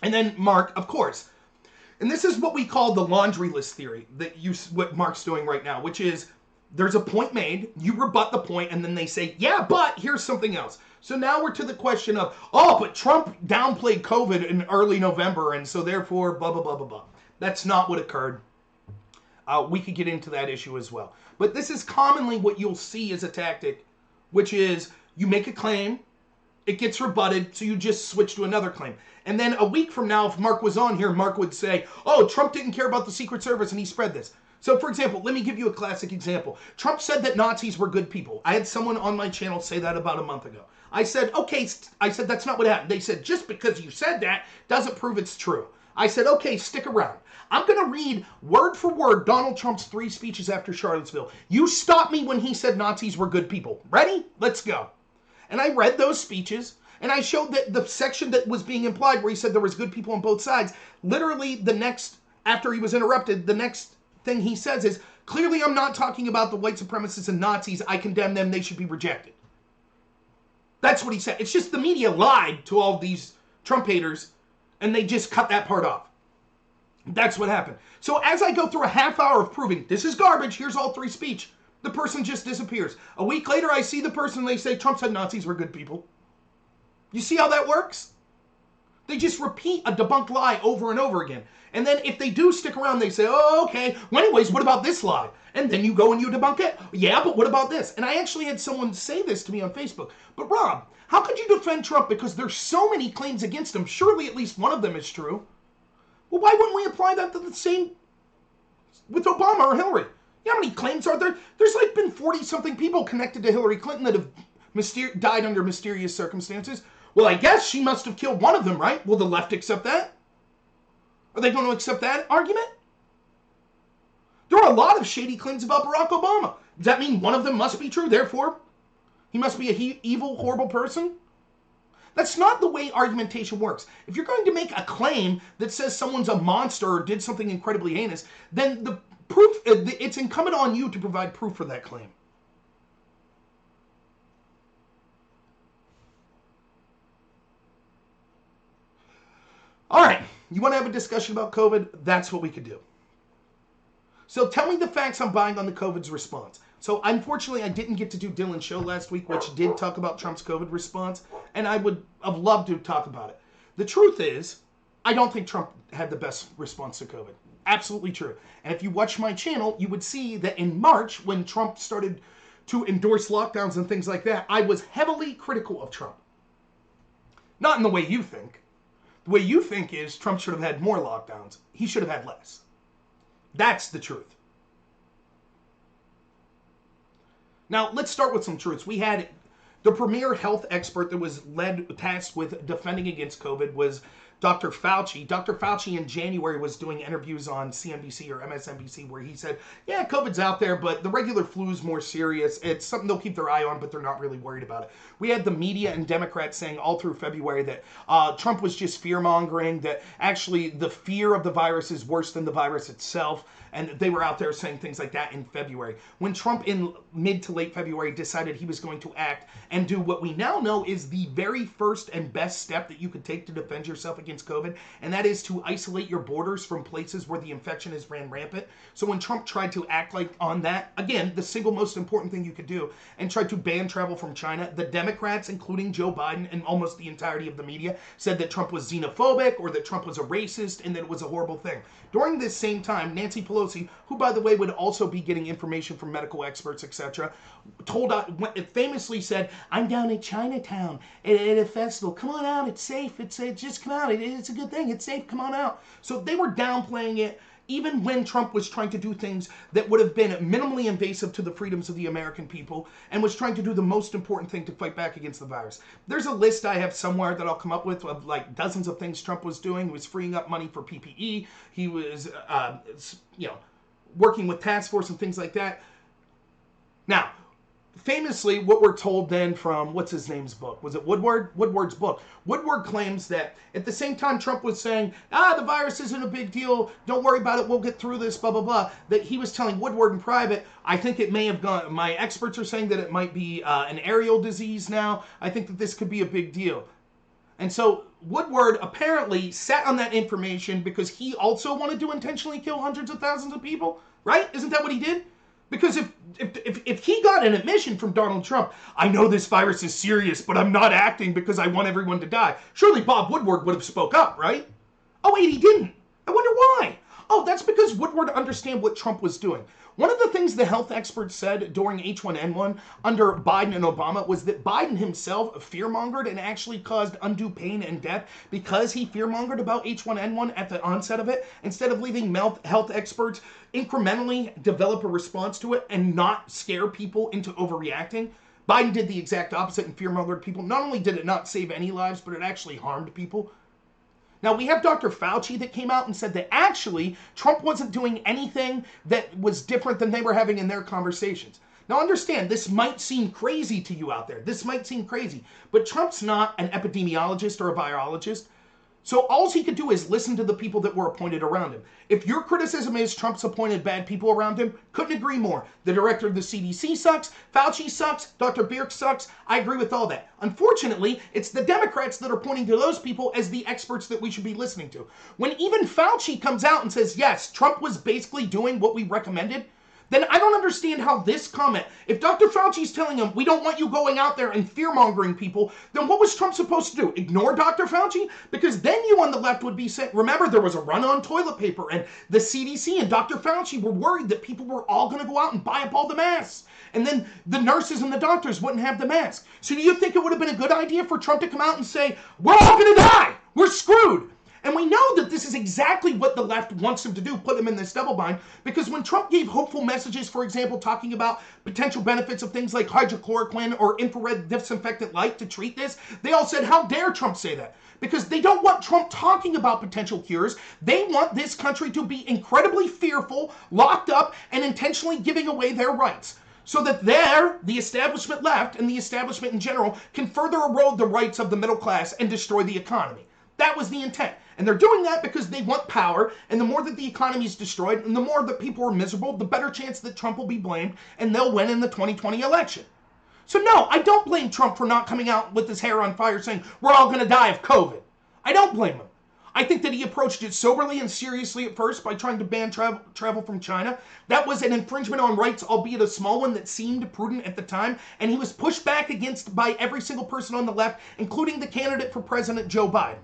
And then Mark, of course, and this is what we call the laundry list theory, what Mark's doing right now, which is there's a point made, you rebut the point, and then they say, yeah, but here's something else. So now we're to the question of, oh, but Trump downplayed COVID in early November, and so therefore, blah, blah, blah, blah, blah. That's not what occurred. We could get into that issue as well. But this is commonly what you'll see as a tactic, which is you make a claim, it gets rebutted, so you just switch to another claim. And then a week from now, if Mark was on here, Mark would say, oh, Trump didn't care about the Secret Service and he spread this. So, for example, let me give you a classic example. Trump said that Nazis were good people. I had someone on my channel say that about a month ago. I said, okay, that's not what happened. They said, just because you said that doesn't prove it's true. I said, okay, stick around. I'm going to read word for word Donald Trump's 3 speeches after Charlottesville. You stop me when he said Nazis were good people. Ready? Let's go. And I read those speeches, and I showed that the section that was being implied where he said there was good people on both sides, literally after he was interrupted, the next thing he says is, clearly I'm not talking about the white supremacists and Nazis. I condemn them. They should be rejected. That's what he said. It's just the media lied to all these Trump haters, and they just cut that part off. That's what happened. So as I go through a half hour of proving this is garbage, here's all 3 speech, the person just disappears. A week later, I see the person, and they say Trump said Nazis were good people. You see how that works? They just repeat a debunked lie over and over again. And then if they do stick around, they say, oh, okay, well, anyways, what about this lie? And then you go and you debunk it. Yeah, but what about this? And I actually had someone say this to me on Facebook. But Rob, how could you defend Trump? Because there's so many claims against him. Surely at least one of them is true. Well, why wouldn't we apply that to the same with Obama or Hillary? You know how many claims are there? There's like been 40-something people connected to Hillary Clinton that have died under mysterious circumstances. Well, I guess she must have killed one of them, right? Will the left accept that? Are they going to accept that argument? There are a lot of shady claims about Barack Obama. Does that mean one of them must be true? Therefore, he must be a evil, horrible person? That's not the way argumentation works. If you're going to make a claim that says someone's a monster or did something incredibly heinous, then the proof, it's incumbent on you to provide proof for that claim. All right, you want to have a discussion about COVID? That's what we could do. So tell me the facts I'm buying on the COVID's response. So unfortunately, I didn't get to do Dylan's show last week, which did talk about Trump's COVID response, and I would have loved to talk about it. The truth is, I don't think Trump had the best response to COVID. Absolutely true. And if you watch my channel, you would see that in March, when Trump started to endorse lockdowns and things like that, I was heavily critical of Trump. Not in the way you think. The way you think is Trump should have had more lockdowns. He should have had less. That's the truth. Now, let's start with some truths. We had the premier health expert that was tasked with defending against COVID was Dr. Fauci. Dr. Fauci in January was doing interviews on CNBC or MSNBC where he said, yeah, COVID's out there, but the regular flu is more serious. It's something they'll keep their eye on, but they're not really worried about it. We had the media and Democrats saying all through February that Trump was just fear-mongering, that actually the fear of the virus is worse than the virus itself. And they were out there saying things like that in February. When Trump in mid to late February decided he was going to act and do what we now know is the very first and best step that you could take to defend yourself against COVID, and that is to isolate your borders from places where the infection has ran rampant. So when Trump tried to act like on that, again, the single most important thing you could do, and tried to ban travel from China, the Democrats, including Joe Biden and almost the entirety of the media, said that Trump was xenophobic or that Trump was a racist and that it was a horrible thing. During this same time, Nancy Pelosi, who, by the way, would also be getting information from medical experts, etc., famously said, I'm down at Chinatown at a festival. Come on out. It's safe. It's just come out. It's a good thing. It's safe. Come on out. So they were downplaying it even when Trump was trying to do things that would have been minimally invasive to the freedoms of the American people and was trying to do the most important thing to fight back against the virus. There's a list I have somewhere that I'll come up with of like dozens of things Trump was doing. He was freeing up money for PPE. He was, working with task force and things like that. Now, famously, what we're told then from, what's his name's book? Was it Woodward? Woodward's book. Woodward claims that at the same time Trump was saying, the virus isn't a big deal, don't worry about it, we'll get through this, blah, blah, blah, that he was telling Woodward in private, I think it may have gone, my experts are saying that it might be an aerial disease now, I think that this could be a big deal. And so Woodward apparently sat on that information because he also wanted to intentionally kill hundreds of thousands of people, right? Isn't that what he did? Because if he got an admission from Donald Trump, I know this virus is serious, but I'm not acting because I want everyone to die. Surely Bob Woodward would have spoke up, right? Oh wait, he didn't. I wonder why. Oh, that's because Woodward understood what Trump was doing. One of the things the health experts said during H1N1 under Biden and Obama was that Biden himself fearmongered and actually caused undue pain and death because he fearmongered about H1N1 at the onset of it, instead of leaving health experts incrementally develop a response to it and not scare people into overreacting. Biden did the exact opposite and fearmongered people. Not only did it not save any lives, but it actually harmed people. Now, we have Dr. Fauci that came out and said that actually Trump wasn't doing anything that was different than they were having in their conversations. Now, understand, this might seem crazy to you out there. This might seem crazy, but Trump's not an epidemiologist or a virologist. So all he could do is listen to the people that were appointed around him. If your criticism is Trump's appointed bad people around him, couldn't agree more. The director of the CDC sucks, Fauci sucks, Dr. Birx sucks. I agree with all that. Unfortunately, it's the Democrats that are pointing to those people as the experts that we should be listening to. When even Fauci comes out and says, yes, Trump was basically doing what we recommended, then I don't understand how this comment, if Dr. Fauci's telling him, we don't want you going out there and fear-mongering people, then what was Trump supposed to do? Ignore Dr. Fauci? Because then you on the left would be saying, remember, there was a run on toilet paper, and the CDC and Dr. Fauci were worried that people were all going to go out and buy up all the masks. And then the nurses and the doctors wouldn't have the mask. So do you think it would have been a good idea for Trump to come out and say, we're all going to die, we're screwed? And we know that this is exactly what the left wants him to do, put him in this double bind, because when Trump gave hopeful messages, for example, talking about potential benefits of things like hydrochloroquine or infrared disinfectant light to treat this, they all said, how dare Trump say that? Because they don't want Trump talking about potential cures. They want this country to be incredibly fearful, locked up, and intentionally giving away their rights. So that the establishment left, and the establishment in general, can further erode the rights of the middle class and destroy the economy. That was the intent. And they're doing that because they want power, and the more that the economy is destroyed, and the more that people are miserable, the better chance that Trump will be blamed, and they'll win in the 2020 election. So no, I don't blame Trump for not coming out with his hair on fire saying, we're all going to die of COVID. I don't blame him. I think that he approached it soberly and seriously at first by trying to ban travel from China. That was an infringement on rights, albeit a small one that seemed prudent at the time, and he was pushed back against by every single person on the left, including the candidate for president, Joe Biden.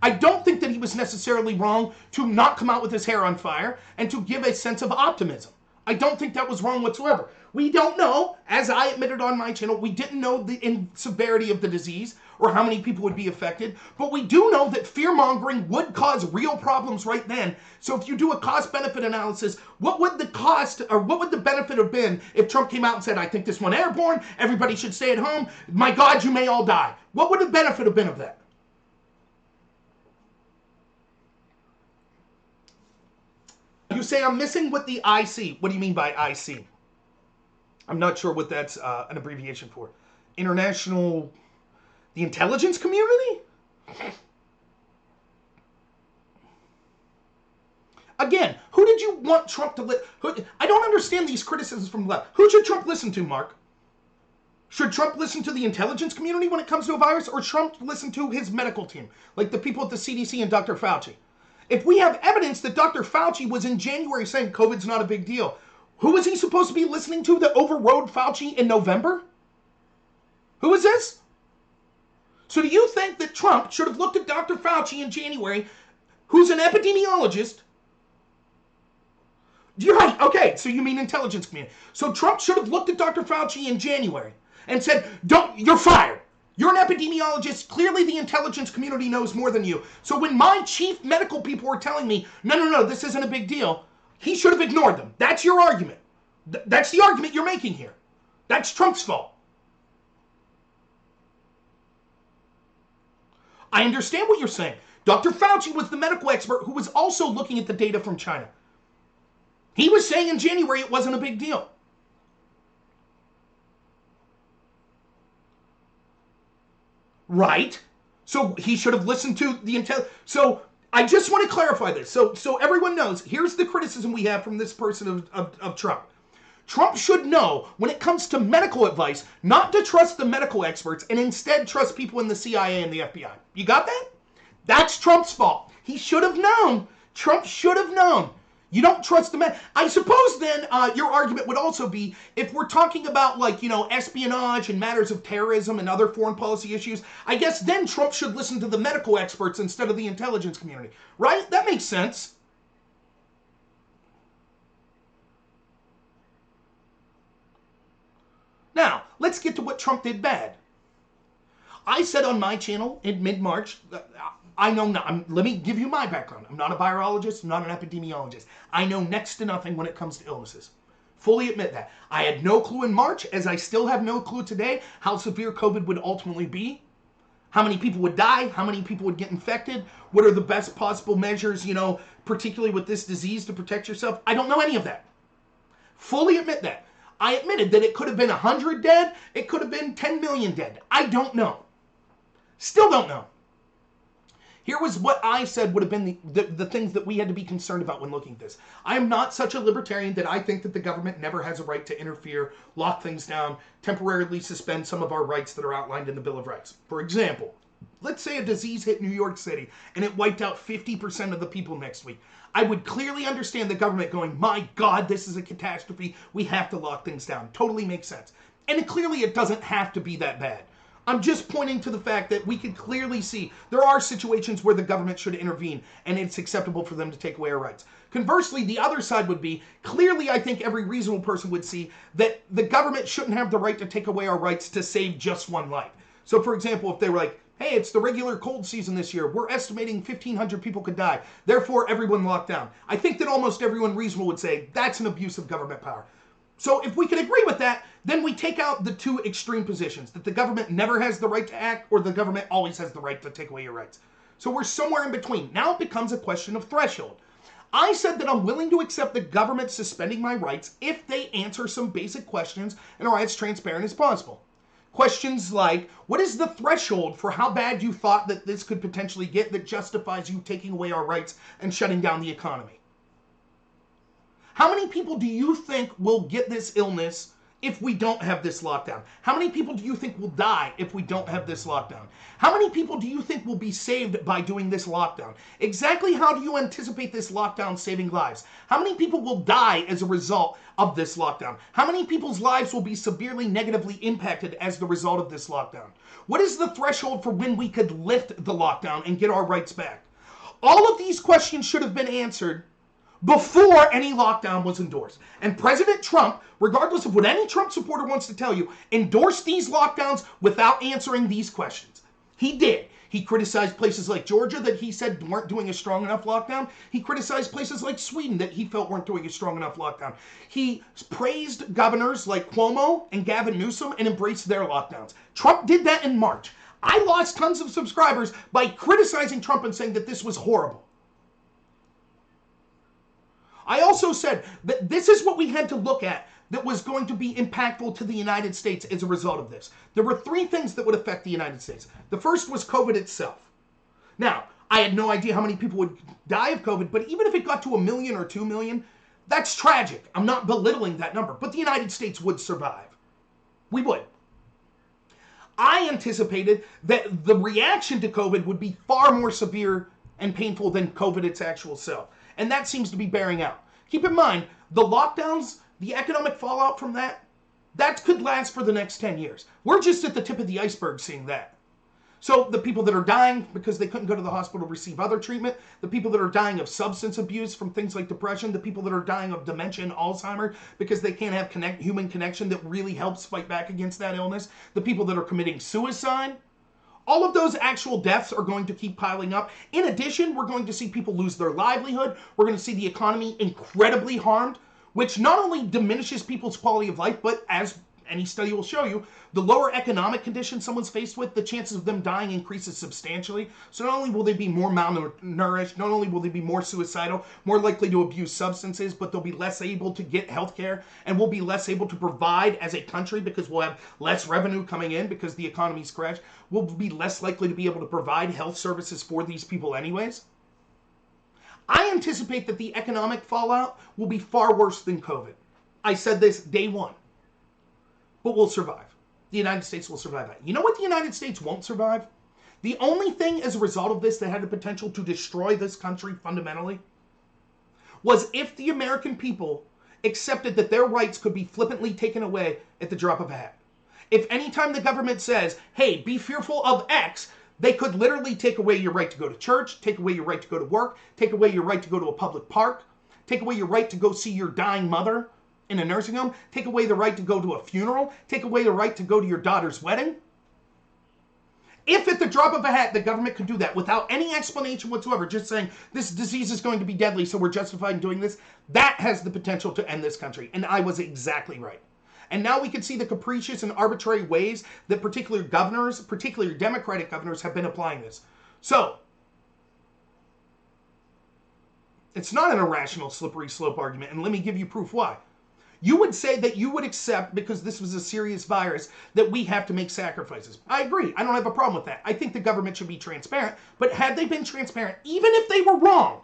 I don't think that he was necessarily wrong to not come out with his hair on fire and to give a sense of optimism. I don't think that was wrong whatsoever. We don't know, as I admitted on my channel, we didn't know the severity of the disease or how many people would be affected, but we do know that fear-mongering would cause real problems right then. So if you do a cost-benefit analysis, what would the cost or what would the benefit have been if Trump came out and said, I think this one airborne, everybody should stay at home, my God, you may all die. What would the benefit have been of that? You say I'm missing with the IC. What do you mean by IC? I'm not sure what that's an abbreviation for. International, the intelligence community? Again, who did you want Trump to I don't understand these criticisms from the left. Who should Trump listen to, Mark? Should Trump listen to the intelligence community when it comes to a virus, or Trump listen to his medical team, like the people at the CDC and Dr. Fauci? If we have evidence that Dr. Fauci was in January saying COVID's not a big deal, who was he supposed to be listening to that overrode Fauci in November? Who is this? So do you think that Trump should have looked at Dr. Fauci in January, who's an epidemiologist? You're right. Okay, so you mean intelligence community. So Trump should have looked at Dr. Fauci in January and said, you're fired. You're an epidemiologist. Clearly the intelligence community knows more than you. So when my chief medical people were telling me, no, this isn't a big deal, he should have ignored them. That's your argument. That's the argument you're making here. That's Trump's fault. I understand what you're saying. Dr. Fauci was the medical expert who was also looking at the data from China. He was saying in January it wasn't a big deal. Right? So he should have listened to the intel. So I just want to clarify this. So everyone knows, here's the criticism we have from this person of Trump. Trump should know, when it comes to medical advice, not to trust the medical experts and instead trust people in the CIA and the FBI. You got that? That's Trump's fault. He should have known. Trump should have known. You don't trust the man. I suppose then your argument would also be, if we're talking about, like, you know, espionage and matters of terrorism and other foreign policy issues, I guess then Trump should listen to the medical experts instead of the intelligence community. Right? That makes sense. Now, let's get to what Trump did bad. I said on my channel in mid-March, I know not, let me give you my background. I'm not a virologist, I'm not an epidemiologist. I know next to nothing when it comes to illnesses. Fully admit that. I had no clue in March, as I still have no clue today, how severe COVID would ultimately be. How many people would die, how many people would get infected, what are the best possible measures, you know, particularly with this disease to protect yourself. I don't know any of that. Fully admit that. I admitted that it could have been 100 dead, it could have been 10 million dead. I don't know. Still don't know. Here was what I said would have been the things that we had to be concerned about when looking at this. I am not such a libertarian that I think that the government never has a right to interfere, lock things down, temporarily suspend some of our rights that are outlined in the Bill of Rights. For example, let's say a disease hit New York City and it wiped out 50% of the people next week. I would clearly understand the government going, my God, this is a catastrophe. We have to lock things down. Totally makes sense. And clearly it doesn't have to be that bad. I'm just pointing to the fact that we can clearly see there are situations where the government should intervene and it's acceptable for them to take away our rights. Conversely, the other side would be, clearly I think every reasonable person would see that the government shouldn't have the right to take away our rights to save just one life. So for example, if they were like, hey, it's the regular cold season this year, we're estimating 1,500 people could die, therefore everyone locked down. I think that almost everyone reasonable would say that's an abuse of government power. So if we can agree with that, then we take out the two extreme positions, that the government never has the right to act or the government always has the right to take away your rights. So we're somewhere in between. Now it becomes a question of threshold. I said that I'm willing to accept the government suspending my rights if they answer some basic questions and are as transparent as possible. Questions like, what is the threshold for how bad you thought that this could potentially get that justifies you taking away our rights and shutting down the economy? How many people do you think will get this illness if we don't have this lockdown? How many people do you think will die if we don't have this lockdown? How many people do you think will be saved by doing this lockdown? Exactly how do you anticipate this lockdown saving lives? How many people will die as a result of this lockdown? How many people's lives will be severely negatively impacted as the result of this lockdown? What is the threshold for when we could lift the lockdown and get our rights back? All of these questions should have been answered before any lockdown was endorsed. And President Trump, regardless of what any Trump supporter wants to tell you, endorsed these lockdowns without answering these questions. He did. He criticized places like Georgia that he said weren't doing a strong enough lockdown. He criticized places like Sweden that he felt weren't doing a strong enough lockdown. He praised governors like Cuomo and Gavin Newsom and embraced their lockdowns. Trump did that in March. I lost tons of subscribers by criticizing Trump and saying that this was horrible. I also said that this is what we had to look at that was going to be impactful to the United States as a result of this. There were three things that would affect the United States. The first was COVID itself. Now, I had no idea how many people would die of COVID, but even if it got to 1 million or 2 million, that's tragic. I'm not belittling that number, but the United States would survive. We would. I anticipated that the reaction to COVID would be far more severe and painful than COVID its actual self. And that seems to be bearing out. Keep in mind, the lockdowns, the economic fallout from that could last for the next 10 years. We're just at the tip of the iceberg seeing that. So the people that are dying because they couldn't go to the hospital to receive other treatment, the people that are dying of substance abuse from things like depression, the people that are dying of dementia and Alzheimer's because they can't have human connection that really helps fight back against that illness, the people that are committing suicide, all of those actual deaths are going to keep piling up. In addition, we're going to see people lose their livelihood. We're going to see the economy incredibly harmed, which not only diminishes people's quality of life, but as any study will show you, the lower economic conditions someone's faced with, the chances of them dying increases substantially. So not only will they be more malnourished, not only will they be more suicidal, more likely to abuse substances, but they'll be less able to get health care, and we'll be less able to provide as a country because we'll have less revenue coming in because the economy's crashed. We'll be less likely to be able to provide health services for these people anyways. I anticipate that the economic fallout will be far worse than COVID. I said this day one. But we'll survive. The United States will survive that. You know what the United States won't survive? The only thing as a result of this that had the potential to destroy this country fundamentally was if the American people accepted that their rights could be flippantly taken away at the drop of a hat. If anytime the government says, hey, be fearful of X, they could literally take away your right to go to church, take away your right to go to work, take away your right to go to a public park, take away your right to go see your dying mother in a nursing home, take away the right to go to a funeral, take away the right to go to your daughter's wedding. If at the drop of a hat the government could do that without any explanation whatsoever, just saying this disease is going to be deadly so we're justified in doing this, that has the potential to end this country. And I was exactly right. And now we can see the capricious and arbitrary ways that particular governors, particularly Democratic governors, have been applying this. So, it's not an irrational slippery slope argument, and let me give you proof why. You would say that you would accept, because this was a serious virus, that we have to make sacrifices. I agree. I don't have a problem with that. I think the government should be transparent, but had they been transparent, even if they were wrong,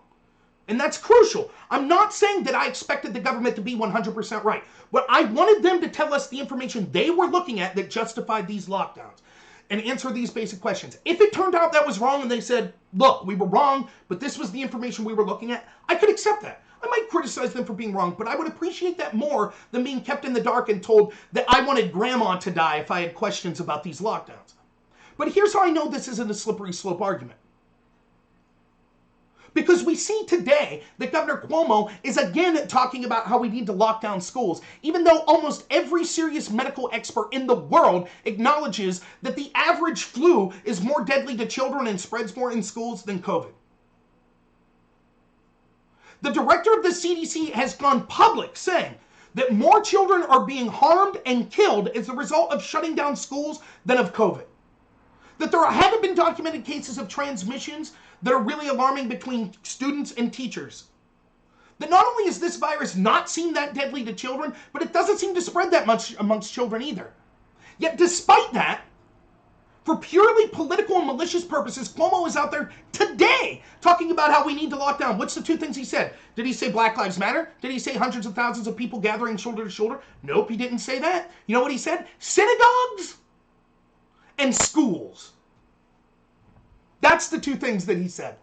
and that's crucial. I'm not saying that I expected the government to be 100% right, but I wanted them to tell us the information they were looking at that justified these lockdowns and answer these basic questions. If it turned out that was wrong and they said, look, we were wrong, but this was the information we were looking at, I could accept that. I might criticize them for being wrong, but I would appreciate that more than being kept in the dark and told that I wanted grandma to die if I had questions about these lockdowns. But here's how I know this isn't a slippery slope argument. Because we see today that Governor Cuomo is again talking about how we need to lock down schools, even though almost every serious medical expert in the world acknowledges that the average flu is more deadly to children and spreads more in schools than COVID. The director of the CDC has gone public saying that more children are being harmed and killed as a result of shutting down schools than of COVID. That there haven't been documented cases of transmissions that are really alarming between students and teachers. That not only is this virus not seem that deadly to children, but it doesn't seem to spread that much amongst children either. Yet despite that, for purely political and malicious purposes, Cuomo is out there today talking about how we need to lock down. What's the two things he said? Did he say Black Lives Matter? Did he say hundreds of thousands of people gathering shoulder to shoulder? Nope, he didn't say that. You know what he said? Synagogues and schools. That's the two things that he said.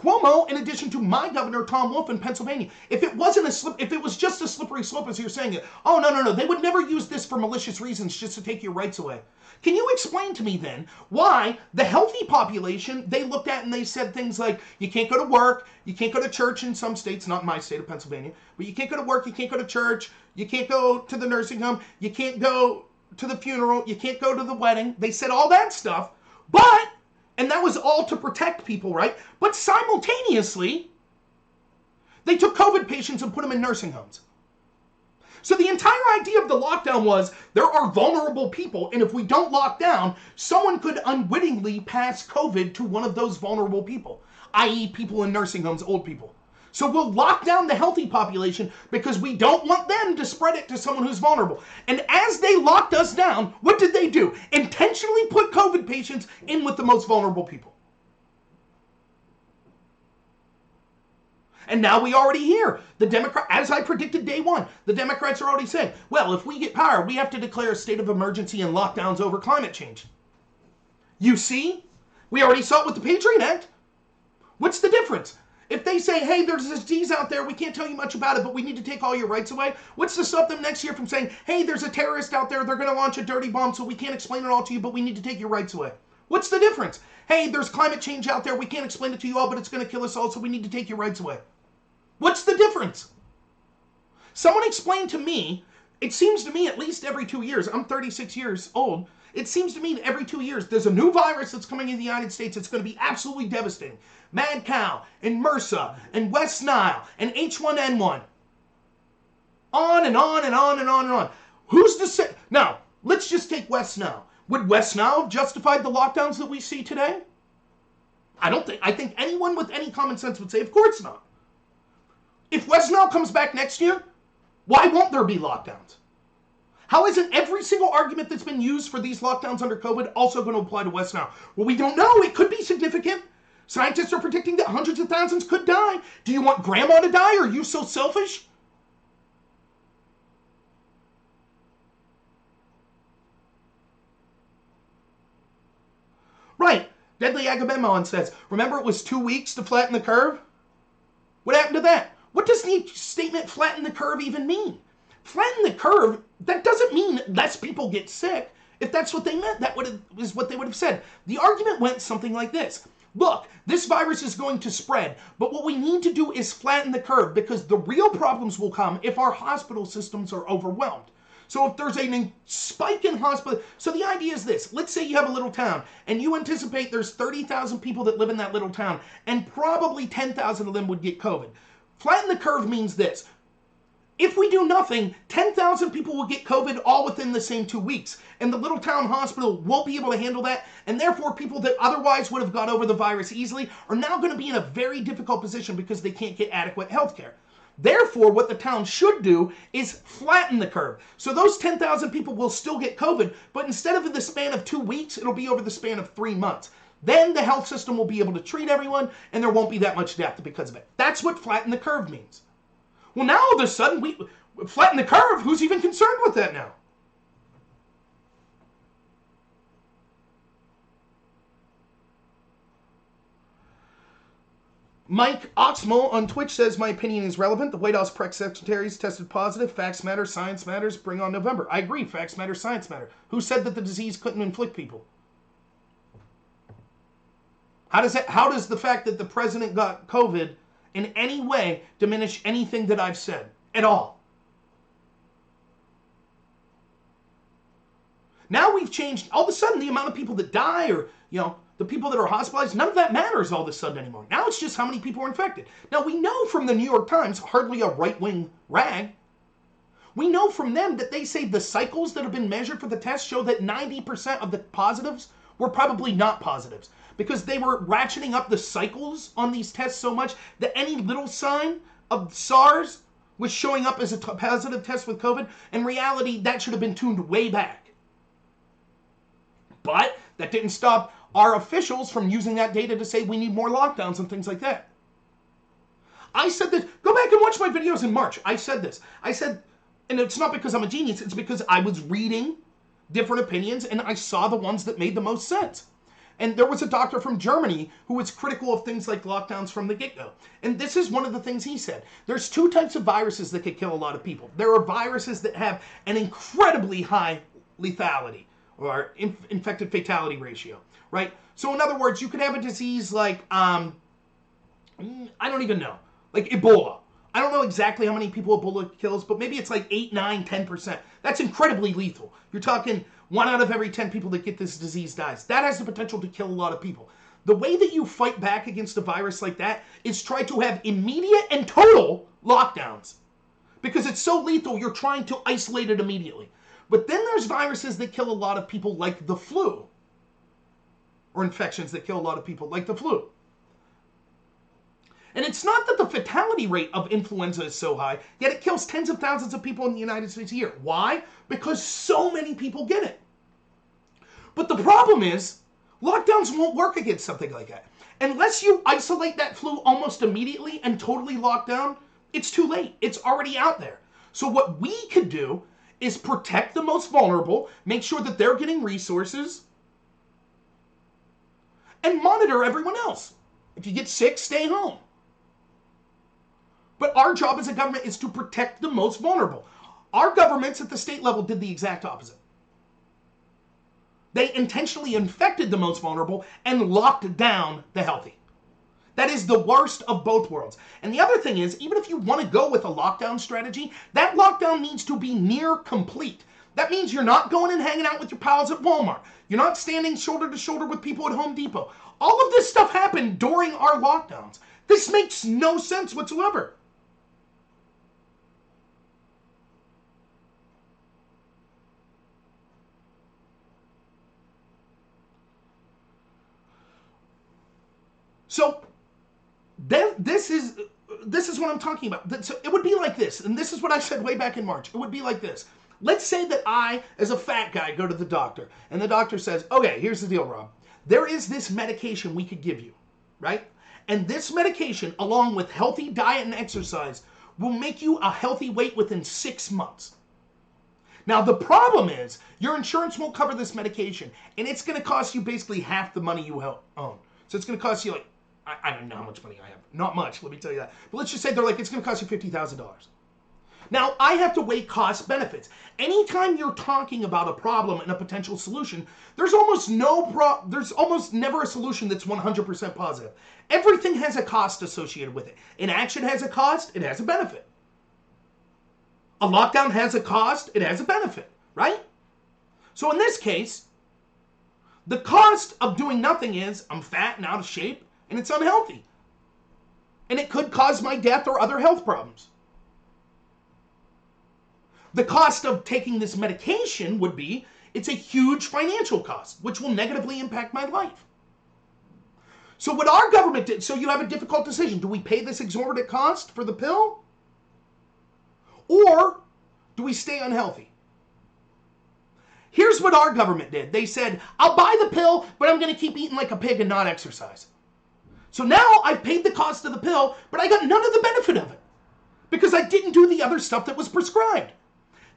Cuomo, in addition to my governor, Tom Wolf in Pennsylvania, if it was just a slippery slope as you're saying it, oh, no, they would never use this for malicious reasons just to take your rights away. Can you explain to me then why the healthy population, they looked at and they said things like, you can't go to work, you can't go to church in some states, not in my state of Pennsylvania, but you can't go to work, you can't go to church, you can't go to the nursing home, you can't go to the funeral, you can't go to the wedding. They said all that stuff, but, and that was all to protect people, right? But simultaneously, they took COVID patients and put them in nursing homes. So the entire idea of the lockdown was there are vulnerable people, and if we don't lock down, someone could unwittingly pass COVID to one of those vulnerable people, i.e. people in nursing homes, old people. So we'll lock down the healthy population because we don't want them to spread it to someone who's vulnerable. And as they locked us down, what did they do? Intentionally put COVID patients in with the most vulnerable people. And now we already hear as I predicted day one, the Democrats are already saying, well, if we get power, we have to declare a state of emergency and lockdowns over climate change. You see? We already saw it with the Patriot Act. What's the difference? If they say, hey, there's this disease out there, we can't tell you much about it, but we need to take all your rights away, what's to stop them next year from saying, hey, there's a terrorist out there, they're going to launch a dirty bomb, so we can't explain it all to you, but we need to take your rights away? What's the difference? Hey, there's climate change out there, we can't explain it to you all, but it's going to kill us all, so we need to take your rights away. What's the difference? Someone explain to me, it seems to me at least every 2 years, I'm 36 years old, it seems to me that every 2 years there's a new virus that's coming in the United States that's going to be absolutely devastating. Mad Cow, and MRSA, and West Nile, and H1N1. On and on and on and on and on. Who's to say? Now, let's just take West Nile. Would West Nile have justified the lockdowns that we see today? I think anyone with any common sense would say, of course not. If West Nile comes back next year, why won't there be lockdowns? How isn't every single argument that's been used for these lockdowns under COVID also going to apply to West Nile? Well, we don't know. It could be significant. Scientists are predicting that hundreds of thousands could die. Do you want grandma to die, or are you so selfish? Right. Deadly Agamemnon says, remember it was 2 weeks to flatten the curve? What happened to that? What does the statement flatten the curve even mean? Flatten the curve, that doesn't mean less people get sick. If that's what they meant, that is what they would have said. The argument went something like this. Look, this virus is going to spread, but what we need to do is flatten the curve, because the real problems will come if our hospital systems are overwhelmed. So if there's a spike in hospital, so the idea is this. Let's say you have a little town and you anticipate there's 30,000 people that live in that little town, and probably 10,000 of them would get COVID. Flatten the curve means this. If we do nothing, 10,000 people will get COVID all within the same 2 weeks. And the little town hospital won't be able to handle that. And therefore, people that otherwise would have got over the virus easily are now going to be in a very difficult position because they can't get adequate health care. Therefore, what the town should do is flatten the curve. So those 10,000 people will still get COVID, but instead of in the span of 2 weeks, it'll be over the span of 3 months. Then the health system will be able to treat everyone, and there won't be that much death because of it. That's what flatten the curve means. Well, now all of a sudden, we flatten the curve. Who's even concerned with that now? Mike Oxmo on Twitch says, my opinion is relevant. The White House press secretaries tested positive. Facts matter. Science matters. Bring on November. I agree. Facts matter. Science matter. Who said that the disease couldn't inflict people? How does the fact that the president got COVID in any way diminish anything that I've said at all? Now we've changed, all of a sudden, the amount of people that die, or, the people that are hospitalized, none of that matters all of a sudden anymore. Now it's just how many people are infected. Now we know from the New York Times, hardly a right-wing rag, we know from them that they say the cycles that have been measured for the test show that 90% of the positives were probably not positives, because they were ratcheting up the cycles on these tests so much that any little sign of SARS was showing up as a positive test with COVID. In reality, that should have been tuned way back. But that didn't stop our officials from using that data to say we need more lockdowns and things like that. I said this. Go back and watch my videos in March. I said this. I said, and it's not because I'm a genius, it's because I was reading different opinions and I saw the ones that made the most sense. And there was a doctor from Germany who was critical of things like lockdowns from the get-go. And this is one of the things he said. There's two types of viruses that could kill a lot of people. There are viruses that have an incredibly high lethality, or infected fatality ratio, right? So in other words, you could have a disease like, I don't even know, like Ebola. I don't know exactly how many people Ebola kills, but maybe it's like 8, 9, 10%. That's incredibly lethal. You're talking 1 out of every 10 people that get this disease dies. That has the potential to kill a lot of people. The way that you fight back against a virus like that is try to have immediate and total lockdowns. Because it's so lethal, you're trying to isolate it immediately. But then there's viruses that kill a lot of people like the flu. Or infections that kill a lot of people like the flu. And it's not that the fatality rate of influenza is so high, yet it kills tens of thousands of people in the United States a year. Why? Because so many people get it. But the problem is, lockdowns won't work against something like that. Unless you isolate that flu almost immediately and totally lock down, it's too late. It's already out there. So what we could do is protect the most vulnerable, make sure that they're getting resources, and monitor everyone else. If you get sick, stay home. But our job as a government is to protect the most vulnerable. Our governments at the state level did the exact opposite. They intentionally infected the most vulnerable and locked down the healthy. That is the worst of both worlds. And the other thing is, even if you want to go with a lockdown strategy, that lockdown needs to be near complete. That means you're not going and hanging out with your pals at Walmart. You're not standing shoulder to shoulder with people at Home Depot. All of this stuff happened during our lockdowns. This makes no sense whatsoever. this is what I'm talking about. So it would be like this, and this is what I said way back in March. It would be like this. Let's say that I, as a fat guy, go to the doctor, and the doctor says, okay, here's the deal, Rob. There is this medication we could give you, right? And this medication, along with healthy diet and exercise, will make you a healthy weight within 6 months. Now, the problem is your insurance won't cover this medication, and it's going to cost you basically half the money you own. So it's going to cost you like, I don't know how much money I have. Not much, let me tell you that. But let's just say they're like, it's going to cost you $50,000. Now, I have to weigh cost benefits. Anytime you're talking about a problem and a potential solution, there's almost never a solution that's 100% positive. Everything has a cost associated with it. An action has a cost, it has a benefit. A lockdown has a cost, it has a benefit, right? So in this case, the cost of doing nothing is I'm fat and out of shape and it's unhealthy. And it could cause my death or other health problems. The cost of taking this medication would be, it's a huge financial cost, which will negatively impact my life. So what our government did, so you have a difficult decision. Do we pay this exorbitant cost for the pill? Or do we stay unhealthy? Here's what our government did. They said, I'll buy the pill, but I'm going to keep eating like a pig and not exercise. So now I've paid the cost of the pill, but I got none of the benefit of it because I didn't do the other stuff that was prescribed.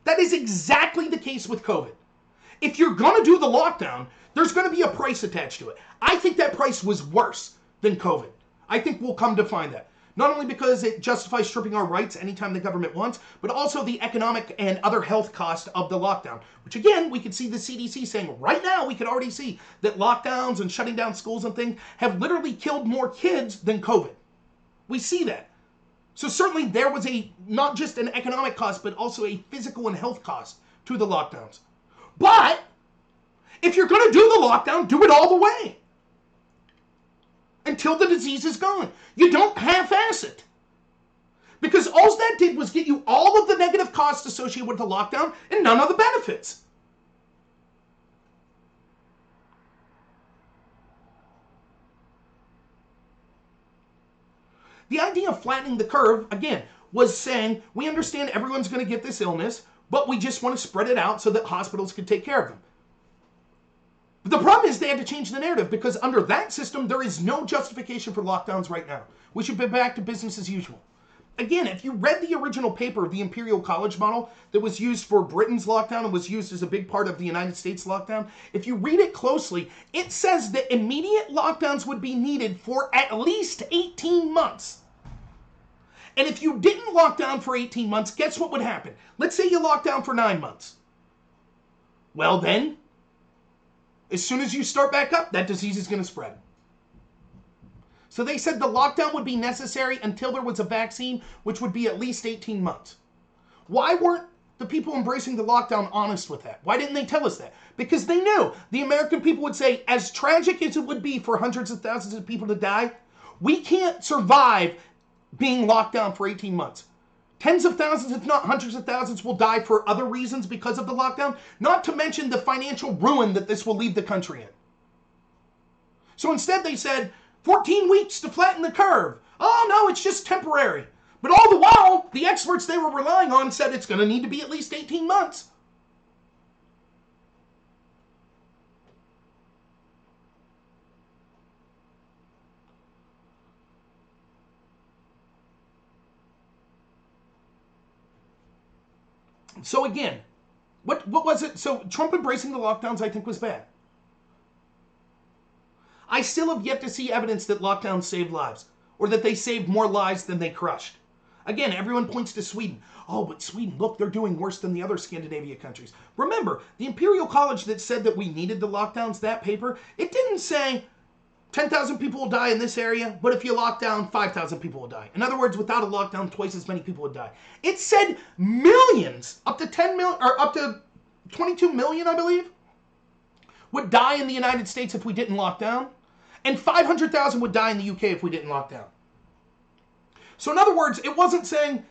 That is exactly the case with COVID. If you're going to do the lockdown, there's going to be a price attached to it. I think that price was worse than COVID. I think we'll come to find that. Not only because it justifies stripping our rights anytime the government wants, but also the economic and other health cost of the lockdown. Which again, we could see the CDC saying right now, we could already see that lockdowns and shutting down schools and things have literally killed more kids than COVID. We see that. So certainly there was not just an economic cost, but also a physical and health cost to the lockdowns. But if you're going to do the lockdown, do it all the way. Until the disease is gone. You don't half-ass it. Because all that did was get you all of the negative costs associated with the lockdown and none of the benefits. The idea of flattening the curve, again, was saying, we understand everyone's going to get this illness, but we just want to spread it out so that hospitals can take care of them. But the problem is they had to change the narrative because under that system, there is no justification for lockdowns right now. We should be back to business as usual. Again, if you read the original paper of the Imperial College model that was used for Britain's lockdown and was used as a big part of the United States lockdown, if you read it closely, it says that immediate lockdowns would be needed for at least 18 months. And if you didn't lock down for 18 months, guess what would happen? Let's say you locked down for 9 months. Well then, as soon as you start back up, that disease is going to spread. So they said the lockdown would be necessary until there was a vaccine, which would be at least 18 months. Why weren't the people embracing the lockdown honest with that? Why didn't they tell us that? Because they knew the American people would say, as tragic as it would be for hundreds of thousands of people to die, we can't survive being locked down for 18 months. Tens of thousands, if not hundreds of thousands, will die for other reasons because of the lockdown, not to mention the financial ruin that this will leave the country in. So instead they said, 14 weeks to flatten the curve. Oh no, it's just temporary. But all the while, the experts they were relying on said it's going to need to be at least 18 months. So again, what was it? So Trump embracing the lockdowns I think was bad. I still have yet to see evidence that lockdowns saved lives or that they saved more lives than they crushed. Again, everyone points to Sweden. Oh, but Sweden, look, they're doing worse than the other Scandinavian countries. Remember, the Imperial College that said that we needed the lockdowns, that paper, it didn't say 10,000 people will die in this area, but if you lock down, 5,000 people will die. In other words, without a lockdown, twice as many people would die. It said millions, up to 10 million, or up to 22 million, I believe, would die in the United States if we didn't lock down. And 500,000 would die in the UK if we didn't lock down. So in other words, it wasn't saying,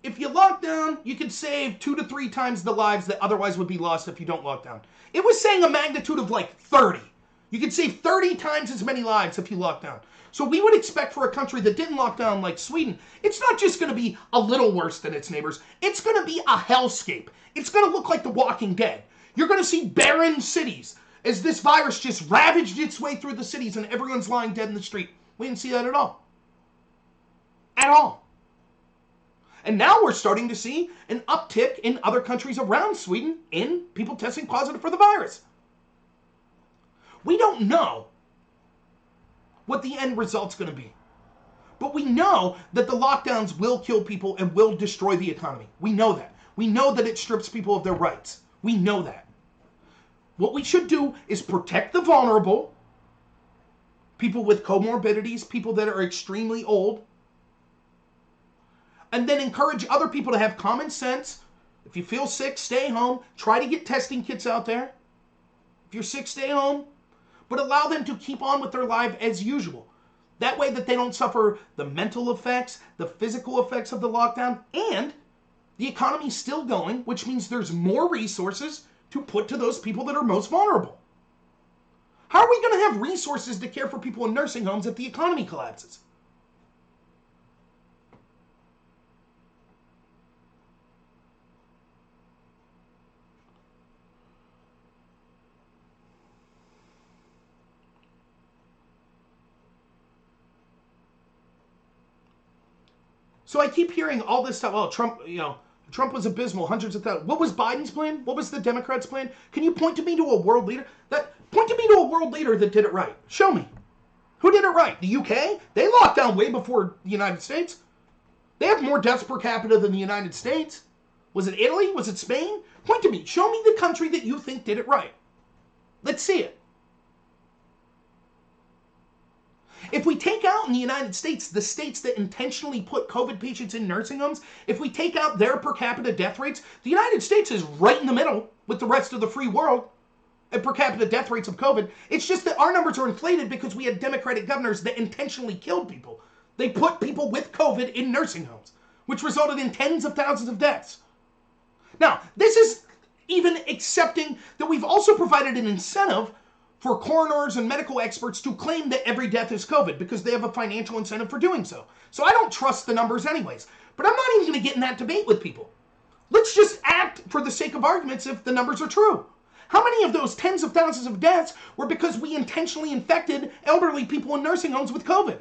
if you lock down, you could save 2 to 3 times the lives that otherwise would be lost if you don't lock down. It was saying a magnitude of like 30. You could save 30 times as many lives if you lock down. So we would expect for a country that didn't lock down like Sweden, it's not just going to be a little worse than its neighbors. It's going to be a hellscape. It's going to look like The Walking Dead. You're going to see barren cities as this virus just ravaged its way through the cities and everyone's lying dead in the street. We didn't see that at all. At all. And now we're starting to see an uptick in other countries around Sweden in people testing positive for the virus. We don't know what the end result's going to be. But we know that the lockdowns will kill people and will destroy the economy. We know that. We know that it strips people of their rights. We know that. What we should do is protect the vulnerable, people with comorbidities, people that are extremely old, and then encourage other people to have common sense. If you feel sick, stay home. Try to get testing kits out there. If you're sick, stay home. But allow them to keep on with their life as usual. That way that they don't suffer the mental effects, the physical effects of the lockdown, and the economy's still going, which means there's more resources to put to those people that are most vulnerable. How are we going to have resources to care for people in nursing homes if the economy collapses? So I keep hearing all this stuff. Oh, Trump was abysmal, hundreds of thousands. What was Biden's plan? What was the Democrats' plan? Can you point to me to a world leader? Point to me to a world leader that did it right. Show me. Who did it right? The UK? They locked down way before the United States. They have more deaths per capita than the United States. Was it Italy? Was it Spain? Point to me. Show me the country that you think did it right. Let's see it. If we take out in the United States the states that intentionally put COVID patients in nursing homes, if we take out their per capita death rates, the United States is right in the middle with the rest of the free world at per capita death rates of COVID. It's just that our numbers are inflated because we had Democratic governors that intentionally killed people. They put people with COVID in nursing homes, which resulted in tens of thousands of deaths. Now, this is even accepting that we've also provided an incentive for coroners and medical experts to claim that every death is COVID because they have a financial incentive for doing so. So I don't trust the numbers anyways. But I'm not even going to get in that debate with people. Let's just act for the sake of arguments if the numbers are true. How many of those tens of thousands of deaths were because we intentionally infected elderly people in nursing homes with COVID?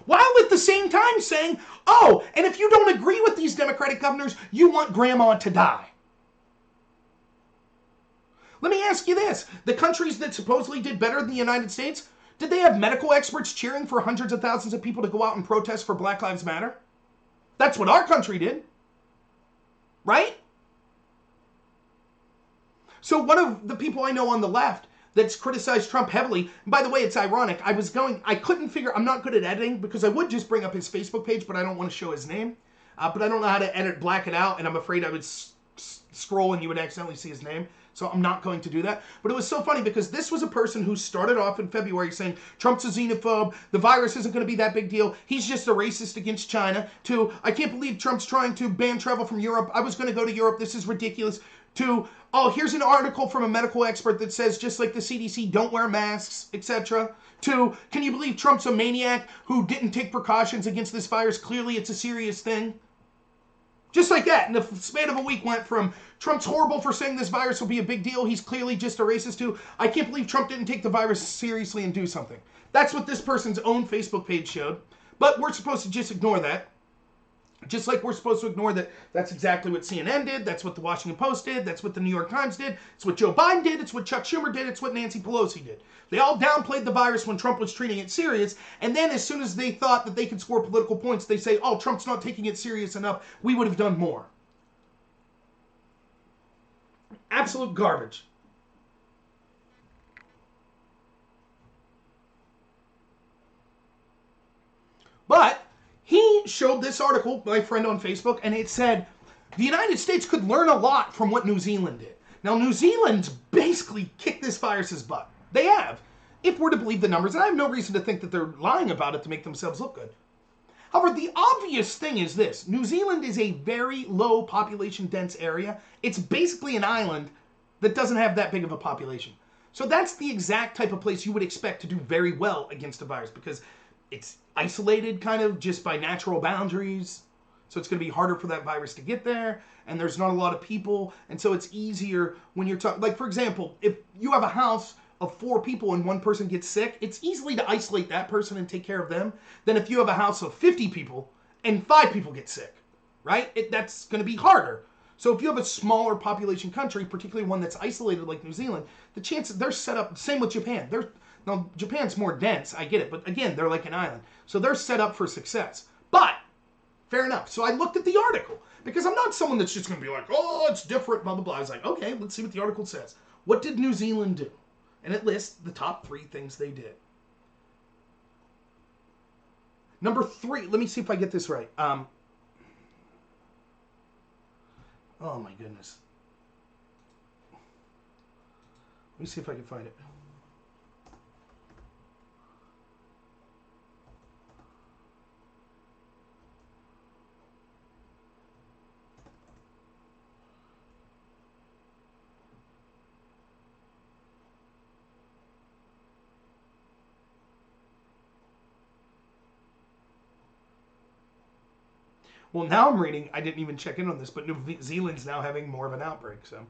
While at the same time saying, oh, and if you don't agree with these Democratic governors, you want grandma to die. Let me ask you this. The countries that supposedly did better than the United States, did they have medical experts cheering for hundreds of thousands of people to go out and protest for Black Lives Matter? That's what our country did. Right? So one of the people I know on the left that's criticized Trump heavily, and by the way, it's ironic. I couldn't figure, I'm not good at editing because I would just bring up his Facebook page, but I don't want to show his name. But I don't know how to black it out, and I'm afraid I would scroll and you would accidentally see his name. So I'm not going to do that. But it was so funny because this was a person who started off in February saying Trump's a xenophobe, the virus isn't going to be that big deal, he's just a racist against China, to I can't believe Trump's trying to ban travel from Europe, I was going to go to Europe, this is ridiculous, to oh, here's an article from a medical expert that says just like the CDC, don't wear masks, etc. To can you believe Trump's a maniac who didn't take precautions against this virus, clearly it's a serious thing. Just like that, in the span of a week went from Trump's horrible for saying this virus will be a big deal, he's clearly just a racist, to I can't believe Trump didn't take the virus seriously and do something. That's what this person's own Facebook page showed. But we're supposed to just ignore that. Just like we're supposed to ignore that that's exactly what CNN did, that's what the Washington Post did, that's what the New York Times did, it's what Joe Biden did, it's what Chuck Schumer did, it's what Nancy Pelosi did. They all downplayed the virus when Trump was treating it serious, and then as soon as they thought that they could score political points, they say, oh, Trump's not taking it serious enough, we would have done more. Absolute garbage. But he showed this article, my friend on Facebook, and it said the United States could learn a lot from what New Zealand did. Now, New Zealand's basically kicked this virus's butt. They have, if we're to believe the numbers, and I have no reason to think that they're lying about it to make themselves look good. However, the obvious thing is this. New Zealand is a very low population dense area. It's basically an island that doesn't have that big of a population. So that's the exact type of place you would expect to do very well against a virus, because it's isolated kind of just by natural boundaries. So it's going to be harder for that virus to get there, and there's not a lot of people, and so it's easier when you're talking, like for example, if you have a house of 4 people and one person gets sick, it's easily to isolate that person and take care of them than if you have a house of 50 people and 5 people get sick, right? That's going to be harder. So if you have a smaller population country, particularly one that's isolated like New Zealand, the chances they're set up, same with Japan. Now Japan's more dense, I get it, but again, they're like an island. So they're set up for success. But fair enough. So I looked at the article because I'm not someone that's just going to be like, oh, it's different, blah, blah, blah. I was like, okay, let's see what the article says. What did New Zealand do? And it lists the top 3 things they did. Number 3, let me see if I get this right. Oh my goodness. Let me see if I can find it. Well, now I'm reading, I didn't even check in on this, but New Zealand's now having more of an outbreak. So,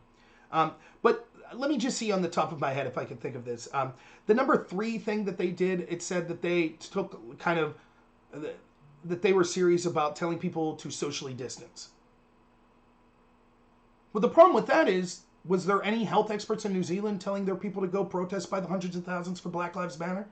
but let me just see on the top of my head if I can think of this. The number 3 thing that they did, it said that they took kind of, that they were serious about telling people to socially distance. Well, the problem with that is, was there any health experts in New Zealand telling their people to go protest by the hundreds of thousands for Black Lives Matter?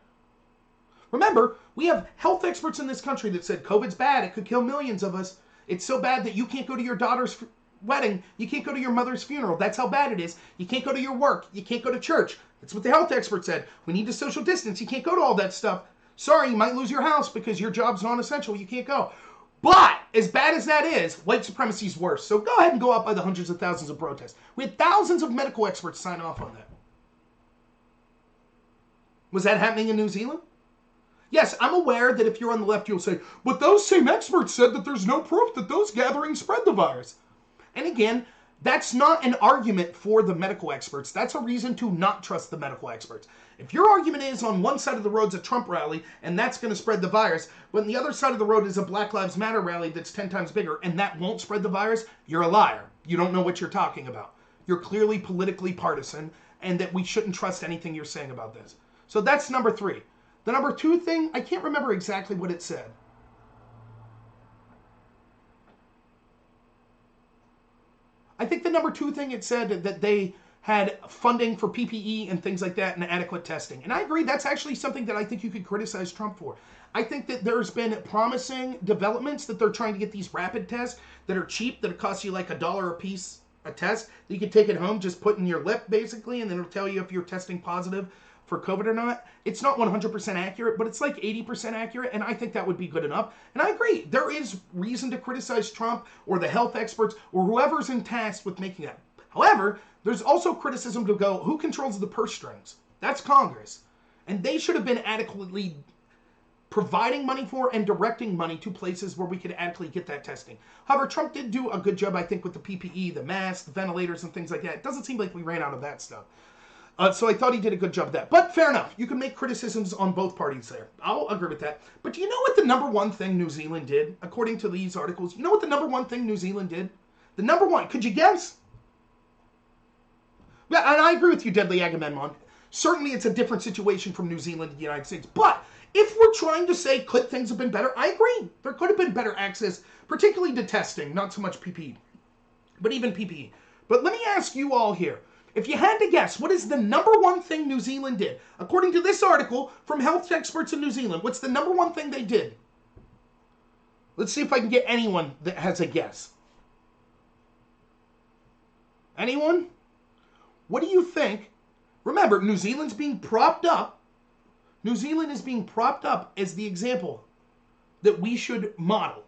Remember, we have health experts in this country that said COVID's bad, it could kill millions of us. It's so bad that you can't go to your daughter's wedding, you can't go to your mother's funeral. That's how bad it is. You can't go to your work, you can't go to church. That's what the health expert said. We need to social distance, you can't go to all that stuff. Sorry, you might lose your house because your job's non-essential, you can't go. But, as bad as that is, white supremacy is worse. So go ahead and go out by the hundreds of thousands of protests. We had thousands of medical experts sign off on that. Was that happening in New Zealand? Yes, I'm aware that if you're on the left, you'll say, but those same experts said that there's no proof that those gatherings spread the virus. And again, that's not an argument for the medical experts. That's a reason to not trust the medical experts. If your argument is on one side of the road's a Trump rally, and that's going to spread the virus, but on the other side of the road is a Black Lives Matter rally that's 10 times bigger, and that won't spread the virus, you're a liar. You don't know what you're talking about. You're clearly politically partisan, and that we shouldn't trust anything you're saying about this. So that's number 3. The number 2 thing, I can't remember exactly what it said. I think the number 2 thing it said that they had funding for PPE and things like that and adequate testing. And I agree, that's actually something that I think you could criticize Trump for. I think that there's been promising developments that they're trying to get these rapid tests that are cheap, that cost you like $1 a piece a test. You can take it home, just put in your lip basically, and then it'll tell you if you're testing positive for COVID or not. It's not 100% accurate, but it's like 80% accurate, and I think that would be good enough. And I agree, there is reason to criticize Trump or the health experts or whoever's in task with making that. However, there's also criticism to go, who controls the purse strings? That's Congress. And they should have been adequately providing money for and directing money to places where we could adequately get that testing. However, Trump did do a good job, I think, with the PPE, the masks, the ventilators, and things like that. It doesn't seem like we ran out of that stuff. So I thought he did a good job of that. But fair enough. You can make criticisms on both parties there. I'll agree with that. But do you know what the number 1 thing New Zealand did, according to these articles? You know what the number 1 thing New Zealand did? The number 1, could you guess? Yeah, and I agree with you, Deadly Agamemnon. Certainly it's a different situation from New Zealand and the United States. But if we're trying to say, could things have been better? I agree. There could have been better access, particularly to testing, not so much PPE, but even PPE. But let me ask you all here. If you had to guess, what is the number 1 thing New Zealand did? According to this article from health experts in New Zealand, what's the number 1 thing they did? Let's see if I can get anyone that has a guess. Anyone? What do you think? Remember, New Zealand's being propped up. New Zealand is being propped up as the example that we should model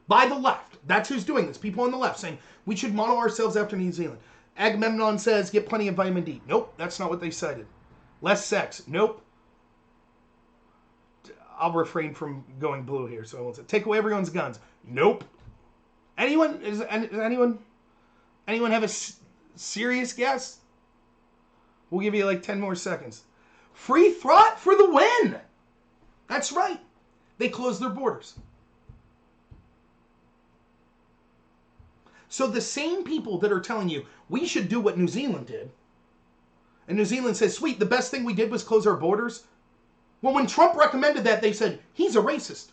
by the left. That's who's doing this. People on the left saying we should model ourselves after New Zealand. Agamemnon says get plenty of vitamin D. Nope, that's not what they cited. Less sex. Nope. I'll refrain from going blue here, so I won't say. Take away everyone's guns. Nope. Anyone? Anyone have a serious guess? We'll give you like 10 more seconds. Free thought for the win. That's right. They closed their borders. So the same people that are telling you we should do what New Zealand did, and New Zealand says, sweet, the best thing we did was close our borders. Well, when Trump recommended that, they said, he's a racist.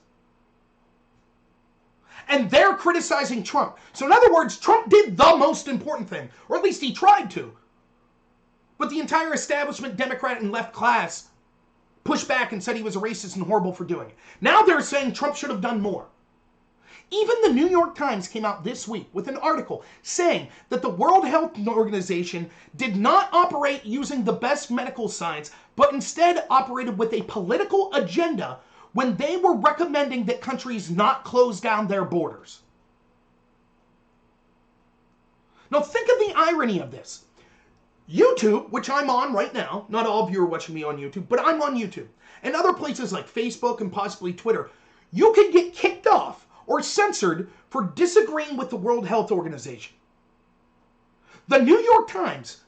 And they're criticizing Trump. So in other words, Trump did the most important thing, or at least he tried to. But the entire establishment, Democrat and left class, pushed back and said he was a racist and horrible for doing it. Now they're saying Trump should have done more. Even the New York Times came out this week with an article saying that the World Health Organization did not operate using the best medical science, but instead operated with a political agenda when they were recommending that countries not close down their borders. Now think of the irony of this. YouTube, which I'm on right now, not all of you are watching me on YouTube, but I'm on YouTube, and other places like Facebook and possibly Twitter, you can get kicked off or censored for disagreeing with the World Health Organization. The New York Times,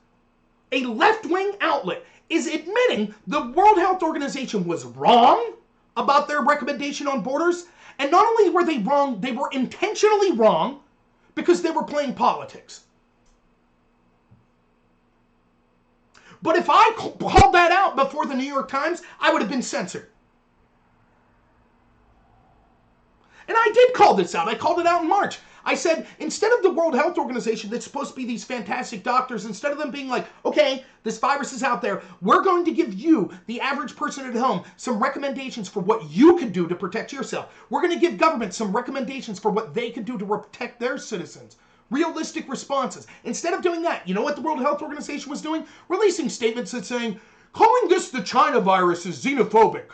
a left-wing outlet, is admitting the World Health Organization was wrong about their recommendation on borders, and not only were they wrong, they were intentionally wrong because they were playing politics. But if I called that out before the New York Times, I would have been censored. And I did call this out. I called it out in March. I said, instead of the World Health Organization that's supposed to be these fantastic doctors, instead of them being like, okay, this virus is out there, we're going to give you, the average person at home, some recommendations for what you could do to protect yourself. We're going to give government some recommendations for what they could do to protect their citizens. Realistic responses. Instead of doing that, you know what the World Health Organization was doing? Releasing statements that saying, calling this the China virus is xenophobic.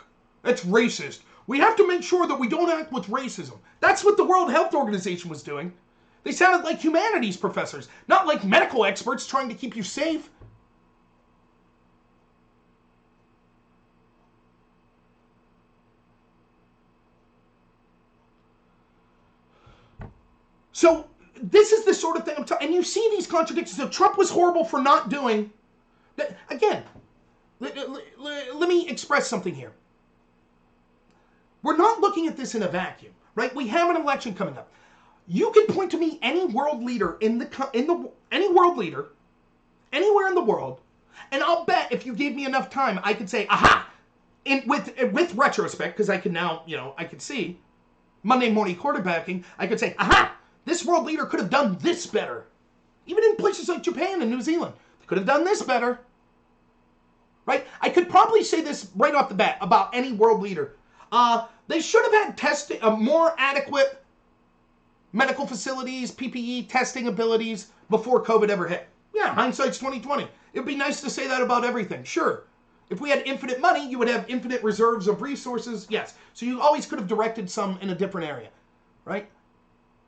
That's racist. We have to make sure that we don't act with racism. That's what the World Health Organization was doing. They sounded like humanities professors, not like medical experts trying to keep you safe. So this is the sort of thing I'm talking, and you see these contradictions. So Trump was horrible for not doing, again, let me express something here. We're not looking at this in a vacuum, right? We have an election coming up. You can point to me any world leader any world leader anywhere in the world, and I'll bet if you gave me enough time, I could say, aha, with retrospect, because I can now, I can see Monday morning quarterbacking. I could say, aha, this world leader could have done this better. Even in places like Japan and New Zealand, they could have done this better, right? I could probably say this right off the bat about any world leader. They should have had testing, more adequate medical facilities, PPE testing abilities before COVID ever hit. Yeah, hindsight's 2020. It'd be nice to say that about everything. Sure. If we had infinite money, you would have infinite reserves of resources. Yes. So you always could have directed some in a different area, right?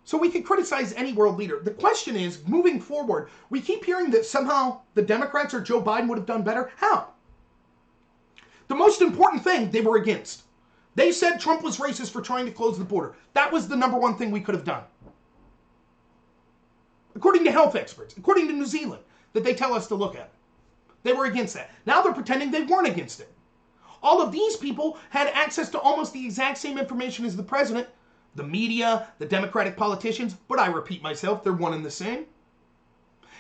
So we can criticize any world leader. The question is, moving forward, we keep hearing that somehow the Democrats or Joe Biden would have done better. How? The most important thing they were against. They said Trump was racist for trying to close the border. That was the number one thing we could have done. According to health experts, according to New Zealand, that they tell us to look at. They were against that. Now they're pretending they weren't against it. All of these people had access to almost the exact same information as the president, the media, the Democratic politicians, but I repeat myself, they're one and the same.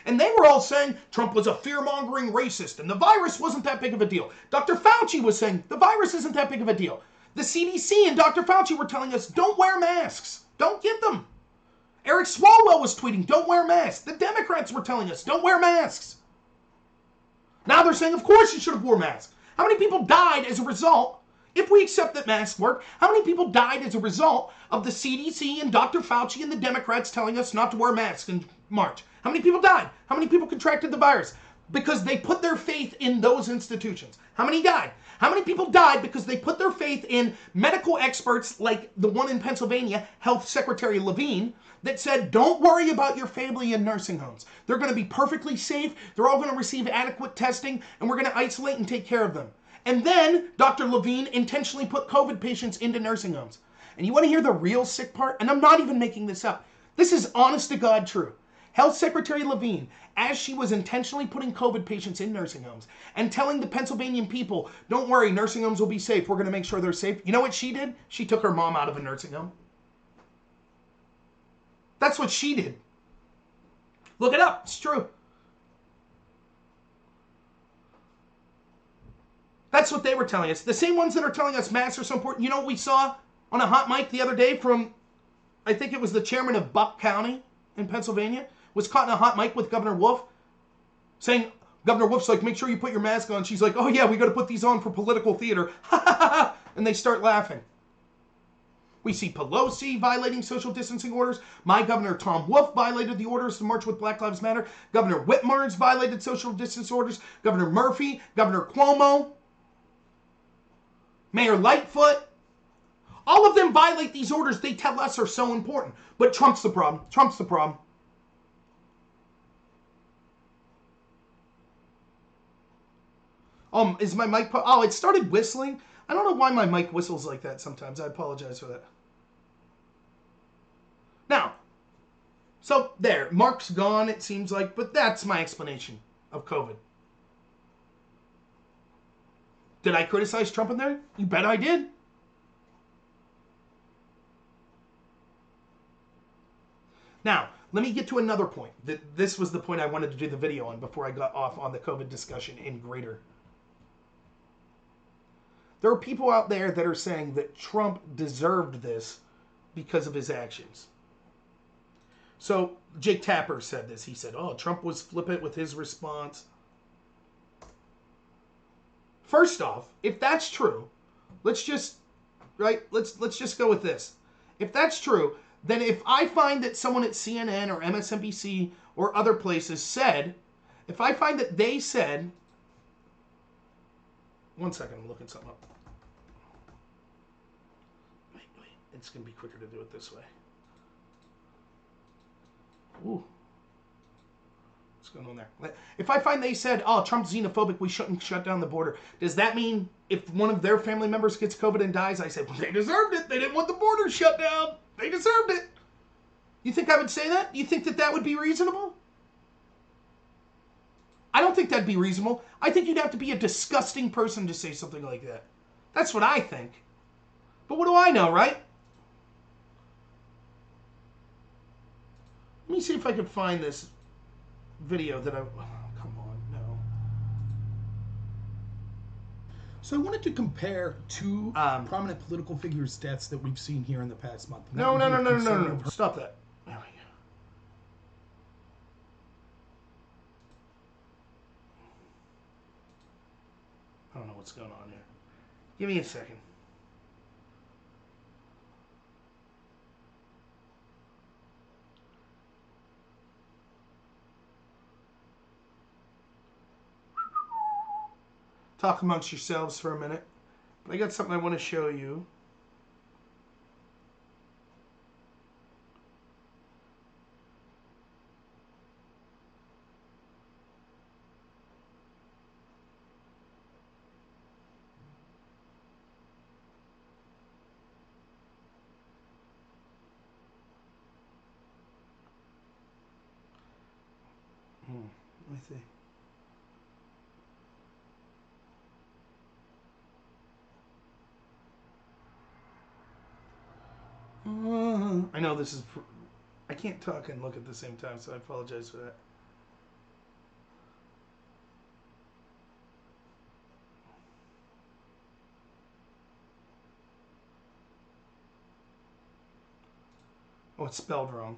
And they were all saying Trump was a fear-mongering racist and the virus wasn't that big of a deal. Dr. Fauci was saying the virus isn't that big of a deal. The CDC and Dr. Fauci were telling us, don't wear masks. Don't get them. Eric Swalwell was tweeting, don't wear masks. The Democrats were telling us, don't wear masks. Now they're saying, of course you should have worn masks. How many people died as a result, if we accept that masks work, how many people died as a result of the CDC and Dr. Fauci and the Democrats telling us not to wear masks in March? How many people died? How many people contracted the virus? Because they put their faith in those institutions. How many died? How many people died because they put their faith in medical experts like the one in Pennsylvania, Health Secretary Levine, that said, don't worry about your family in nursing homes. They're going to be perfectly safe. They're all going to receive adequate testing, and we're going to isolate and take care of them. And then Dr. Levine intentionally put COVID patients into nursing homes. And you want to hear the real sick part? And I'm not even making this up. This is honest to God true. Health Secretary Levine, as she was intentionally putting COVID patients in nursing homes and telling the Pennsylvanian people, don't worry, nursing homes will be safe. We're going to make sure they're safe. You know what she did? She took her mom out of a nursing home. That's what she did. Look it up. It's true. That's what they were telling us. The same ones that are telling us masks are so important. You know what we saw on a hot mic the other day from, I think it was the chairman of Buck County in Pennsylvania, was caught in a hot mic with Governor Wolf, saying, Governor Wolf's like, make sure you put your mask on. She's like, oh yeah, we got to put these on for political theater. And they start laughing. We see Pelosi violating social distancing orders. My Governor Tom Wolf violated the orders to march with Black Lives Matter. Governor Whitmer's violated social distance orders. Governor Murphy, Governor Cuomo, Mayor Lightfoot. All of them violate these orders they tell us are so important. But Trump's the problem. Trump's the problem. Is my mic... Oh, it started whistling. I don't know why my mic whistles like that sometimes. I apologize for that. Now, so there. Mark's gone, it seems like. But that's my explanation of COVID. Did I criticize Trump in there? You bet I did. Now, let me get to another point. This was the point I wanted to do the video on before I got off on the COVID discussion in greater. There are people out there that are saying that Trump deserved this because of his actions. So, Jake Tapper said this. He said, oh, Trump was flippant with his response. First off, if that's true, let's just go with this. If that's true, then if I find that someone at CNN or MSNBC or other places said, if I find that they said, one second, I'm looking something up. Wait, it's going to be quicker to do it this way. Ooh. What's going on there? If I find they said, oh, Trump's xenophobic, we shouldn't shut down the border, does that mean if one of their family members gets COVID and dies, I say, well, they deserved it. They didn't want the border shut down. They deserved it. You think I would say that? You think that that would be reasonable? I don't think that'd be reasonable. I think you'd have to be a disgusting person to say something like that. That's what I think. But what do I know, right? Let me see if I can find this video that I... Oh, come on, no. So I wanted to compare two prominent political figures' deaths that we've seen here in the past month. No. Stop that. There we go. I don't know what's going on here. Give me a second. Talk amongst yourselves for a minute. But I got something I want to show you. Let me see. I know this is... I can't talk and look at the same time, so I apologize for that. Oh, it's spelled wrong.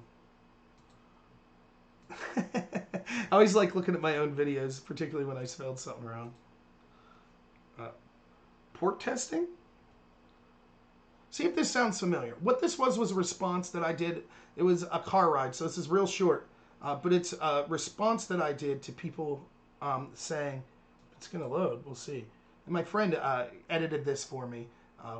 I always like looking at my own videos, particularly when I spelled something wrong. Port testing? See if this sounds familiar. What this was a response that I did. It was a car ride, so this is real short. But it's a response that I did to people saying, it's going to load, we'll see. And my friend edited this for me,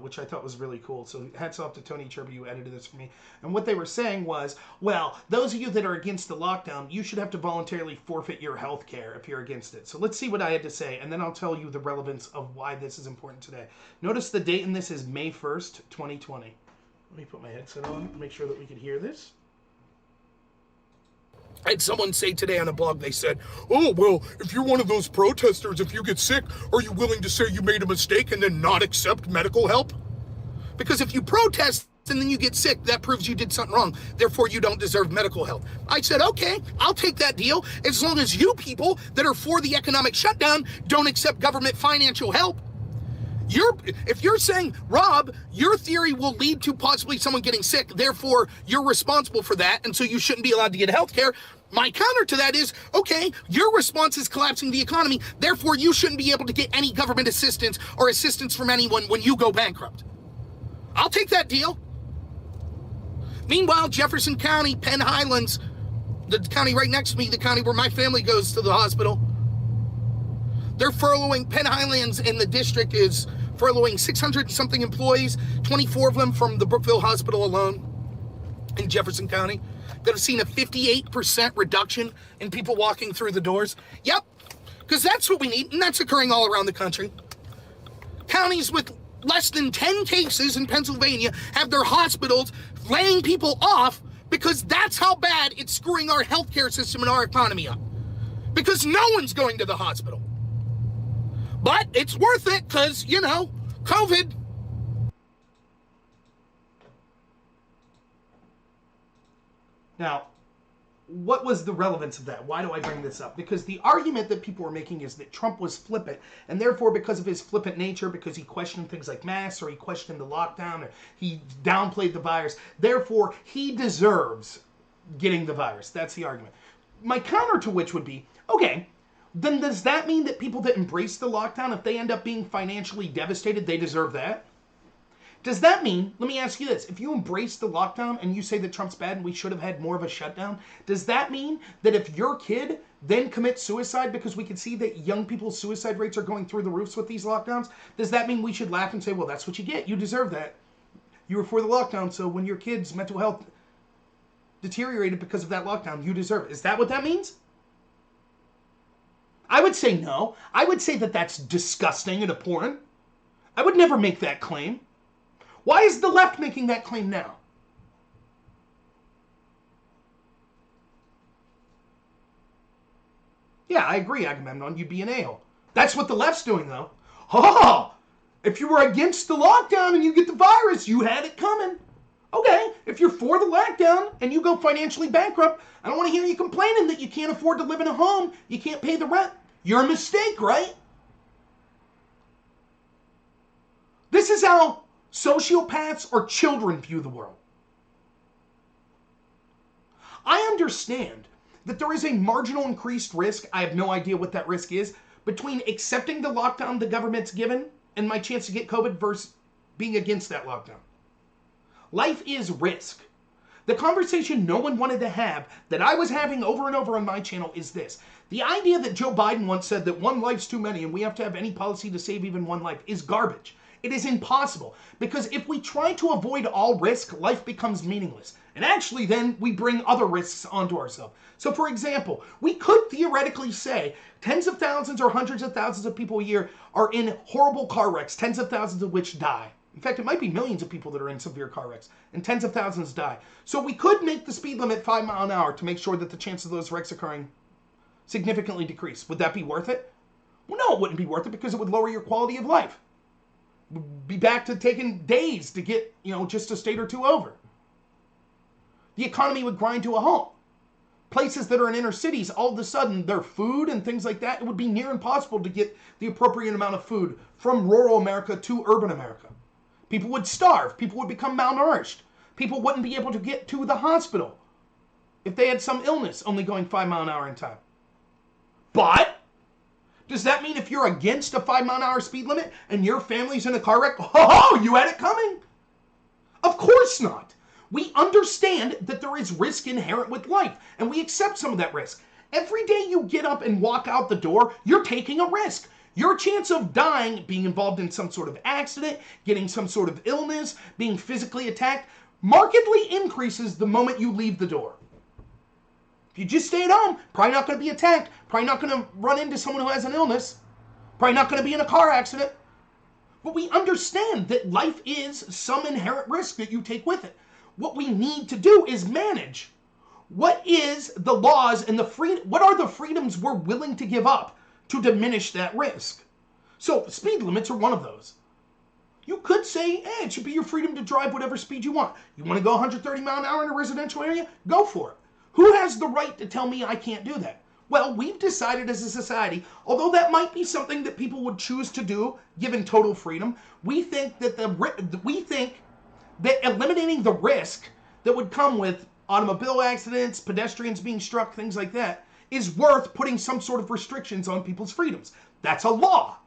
which I thought was really cool. So hats off to Tony Chirby who edited this for me. And what they were saying was, well, those of you that are against the lockdown, you should have to voluntarily forfeit your health care if you're against it. So let's see what I had to say, and then I'll tell you the relevance of why this is important today. Notice the date in this is May 1st, 2020. Let me put my headset on, make sure that we can hear this. I had someone say today on a blog, they said, oh, well, if you're one of those protesters, if you get sick, are you willing to say you made a mistake and then not accept medical help? Because if you protest and then you get sick, that proves you did something wrong. Therefore, you don't deserve medical help. I said, okay, I'll take that deal as long as you people that are for the economic shutdown don't accept government financial help. If you're saying, Rob, your theory will lead to possibly someone getting sick, therefore you're responsible for that, and so you shouldn't be allowed to get health care, my counter to that is, okay, your response is collapsing the economy, therefore you shouldn't be able to get any government assistance or assistance from anyone when you go bankrupt. I'll take that deal. Meanwhile, Jefferson County, Penn Highlands, the county right next to me, the county where my family goes to the hospital, they're furloughing. Penn Highlands in the district is furloughing 600-something employees, 24 of them from the Brookville Hospital alone in Jefferson County, that have seen a 58% reduction in people walking through the doors. Yep, because that's what we need, and that's occurring all around the country. Counties with less than 10 cases in Pennsylvania have their hospitals laying people off because that's how bad it's screwing our healthcare system and our economy up. Because no one's going to the hospital. But it's worth it because, you know, COVID. Now, what was the relevance of that? Why do I bring this up? Because the argument that people were making is that Trump was flippant, and therefore because of his flippant nature, because he questioned things like masks, or he questioned the lockdown, or he downplayed the virus, therefore he deserves getting the virus. That's the argument. My counter to which would be, okay, then does that mean that people that embrace the lockdown, if they end up being financially devastated, they deserve that? Does that mean, let me ask you this, if you embrace the lockdown and you say that Trump's bad and we should have had more of a shutdown, does that mean that if your kid then commits suicide, because we can see that young people's suicide rates are going through the roofs with these lockdowns, does that mean we should laugh and say, well, that's what you get, you deserve that. You were for the lockdown, so when your kid's mental health deteriorated because of that lockdown, you deserve it. Is that what that means? I would say no. I would say that that's disgusting and abhorrent. I would never make that claim. Why is the left making that claim now? Yeah, I agree, Agamemnon, you'd be an a-hole. That's what the left's doing, though. Oh, if you were against the lockdown and you get the virus, you had it coming. Okay, if you're for the lockdown and you go financially bankrupt, I don't want to hear you complaining that you can't afford to live in a home, you can't pay the rent. You're a mistake, right? This is how sociopaths or children view the world. I understand that there is a marginal increased risk, I have no idea what that risk is, between accepting the lockdown the government's given and my chance to get COVID versus being against that lockdown. Life is risk. The conversation no one wanted to have that I was having over and over on my channel is this. The idea that Joe Biden once said that one life's too many and we have to have any policy to save even one life is garbage. It is impossible, because if we try to avoid all risk, life becomes meaningless. And actually then we bring other risks onto ourselves. So for example, we could theoretically say tens of thousands or hundreds of thousands of people a year are in horrible car wrecks, tens of thousands of which die. In fact, it might be millions of people that are in severe car wrecks, and tens of thousands die. So we could make the speed limit 5 miles an hour to make sure that the chance of those wrecks occurring significantly decrease. Would that be worth it? Well, no, it wouldn't be worth it, because it would lower your quality of life. Be back to taking days to get, just a state or two over. The economy would grind to a halt. Places that are in inner cities, all of a sudden, their food and things like that, it would be near impossible to get the appropriate amount of food from rural America to urban America. People would starve. People would become malnourished. People wouldn't be able to get to the hospital if they had some illness only going 5 miles an hour in time. But does that mean if you're against a 5 mile an hour speed limit and your family's in a car wreck, oh, you had it coming? Of course not. We understand that there is risk inherent with life, and we accept some of that risk. Every day you get up and walk out the door, you're taking a risk. Your chance of dying, being involved in some sort of accident, getting some sort of illness, being physically attacked, markedly increases the moment you leave the door. If you just stay at home, probably not going to be attacked, probably not going to run into someone who has an illness, probably not going to be in a car accident. But we understand that life is some inherent risk that you take with it. What we need to do is manage What is the laws and what are the freedoms we're willing to give up to diminish that risk? So speed limits are one of those. You could say, it should be your freedom to drive whatever speed you want. You want to go 130 mile an hour in a residential area? Go for it. Who has the right to tell me I can't do that? Well, we've decided as a society, although that might be something that people would choose to do, given total freedom, we think that eliminating the risk that would come with automobile accidents, pedestrians being struck, things like that, is worth putting some sort of restrictions on people's freedoms. That's a law.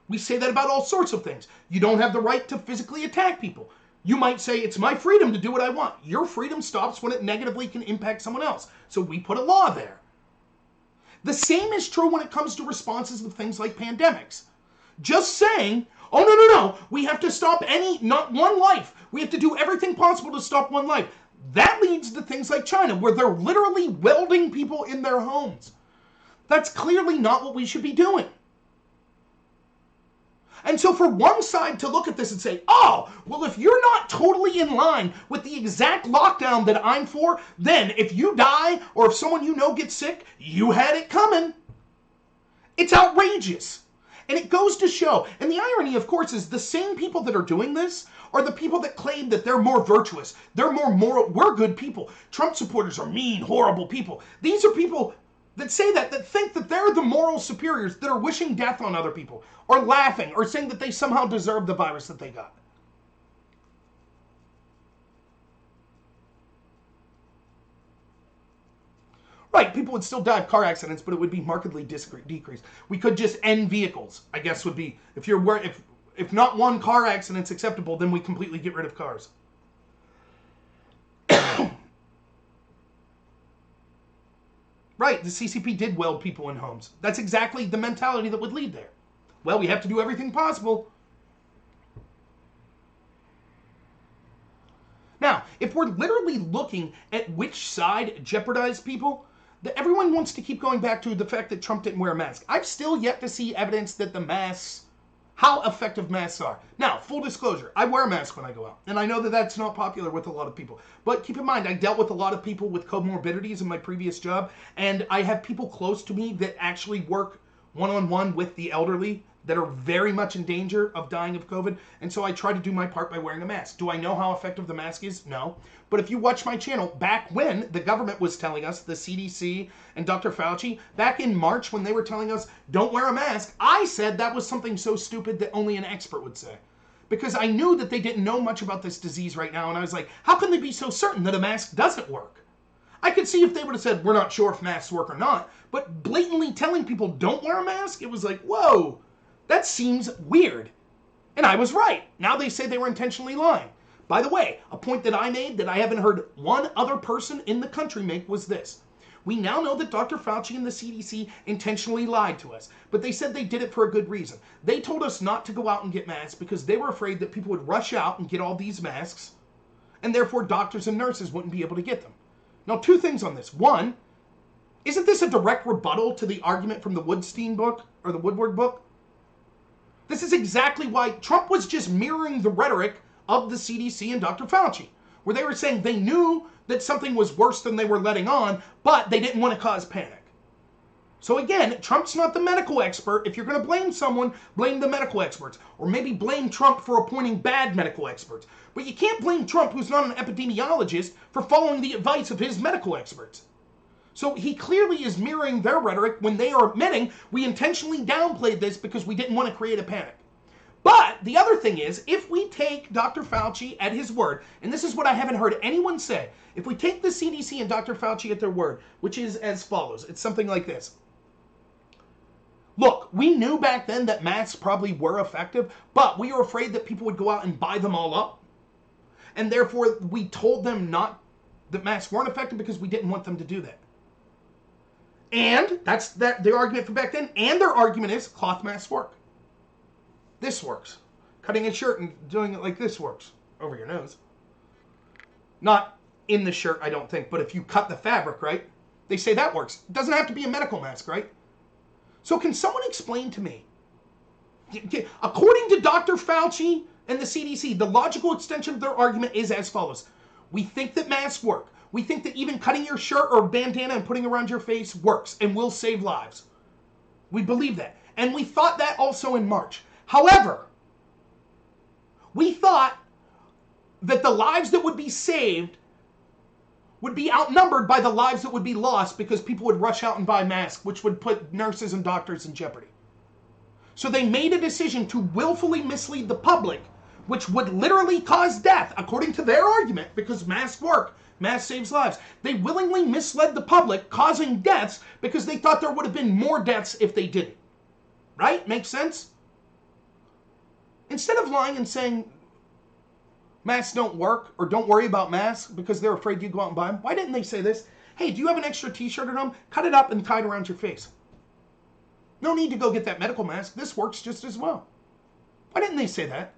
We say that about all sorts of things. You don't have the right to physically attack people. You might say, it's my freedom to do what I want. Your freedom stops when it negatively can impact someone else. So we put a law there. The same is true when it comes to responses to things like pandemics. Just saying, oh, no, we have to stop not one life. We have to do everything possible to stop one life. That leads to things like China, where they're literally welding people in their homes. That's clearly not what we should be doing. And so for one side to look at this and say, oh, well, if you're not totally in line with the exact lockdown that I'm for, then if you die or if someone you know gets sick, you had it coming. It's outrageous. And it goes to show, and the irony, of course, is the same people that are doing this are the people that claim that they're more virtuous, they're more moral, we're good people. Trump supporters are mean, horrible people. These are people that say that think that they're the moral superiors, that are wishing death on other people, or laughing, or saying that they somehow deserve the virus that they got. Right, people would still die of car accidents, but it would be markedly decreased. We could just end vehicles, I guess would be, if not one car accident's acceptable, then we completely get rid of cars. Right, the CCP did weld people in homes. That's exactly the mentality that would lead there. Well, we have to do everything possible. Now, if we're literally looking at which side jeopardized people, everyone wants to keep going back to the fact that Trump didn't wear a mask. I've still yet to see evidence that the masks, how effective masks are. Now, full disclosure, I wear a mask when I go out. And I know that that's not popular with a lot of people. But keep in mind, I dealt with a lot of people with comorbidities in my previous job. And I have people close to me that actually work one-on-one with the elderly that are very much in danger of dying of COVID. And so I try to do my part by wearing a mask. Do I know how effective the mask is? No. But if you watch my channel, back when the government was telling us, the CDC and Dr. Fauci, back in March when they were telling us, don't wear a mask, I said that was something so stupid that only an expert would say. Because I knew that they didn't know much about this disease right now, and I was like, how can they be so certain that a mask doesn't work? I could see if they would have said, we're not sure if masks work or not, but blatantly telling people don't wear a mask, it was like, whoa, that seems weird. And I was right. Now they say they were intentionally lying. By the way, a point that I made that I haven't heard one other person in the country make was this. We now know that Dr. Fauci and the CDC intentionally lied to us, but they said they did it for a good reason. They told us not to go out and get masks because they were afraid that people would rush out and get all these masks, and therefore doctors and nurses wouldn't be able to get them. Now, two things on this. One, isn't this a direct rebuttal to the argument from the Woodstein book, or the Woodward book? This is exactly why Trump was just mirroring the rhetoric of the CDC and Dr. Fauci, where they were saying they knew that something was worse than they were letting on, but they didn't want to cause panic. So again, Trump's not the medical expert. If you're going to blame someone, blame the medical experts. Or maybe blame Trump for appointing bad medical experts. But you can't blame Trump, who's not an epidemiologist, for following the advice of his medical experts. So he clearly is mirroring their rhetoric when they are admitting we intentionally downplayed this because we didn't want to create a panic. But the other thing is, if we take Dr. Fauci at his word, and this is what I haven't heard anyone say, if we take the CDC and Dr. Fauci at their word, which is as follows, it's something like this. Look, we knew back then that masks probably were effective, but we were afraid that people would go out and buy them all up. And therefore, we told them that masks weren't effective because we didn't want them to do that. And that's their argument from back then. And their argument is cloth masks work. This works. Cutting a shirt and doing it like this works. Over your nose. Not in the shirt, I don't think. But if you cut the fabric, right? They say that works. It doesn't have to be a medical mask, right? So can someone explain to me? According to Dr. Fauci and the CDC, the logical extension of their argument is as follows. We think that masks work. We think that even cutting your shirt or bandana and putting it around your face works and will save lives. We believe that. And we thought that also in March. However, we thought that the lives that would be saved would be outnumbered by the lives that would be lost because people would rush out and buy masks, which would put nurses and doctors in jeopardy. So they made a decision to willfully mislead the public, which would literally cause death, according to their argument, because masks work, mask saves lives. They willingly misled the public, causing deaths because they thought there would have been more deaths if they didn't. Right? Makes sense? Instead of lying and saying masks don't work or don't worry about masks because they're afraid you go out and buy them, why didn't they say this? Hey, do you have an extra t-shirt at home? Cut it up and tie it around your face. No need to go get that medical mask. This works just as well. Why didn't they say that?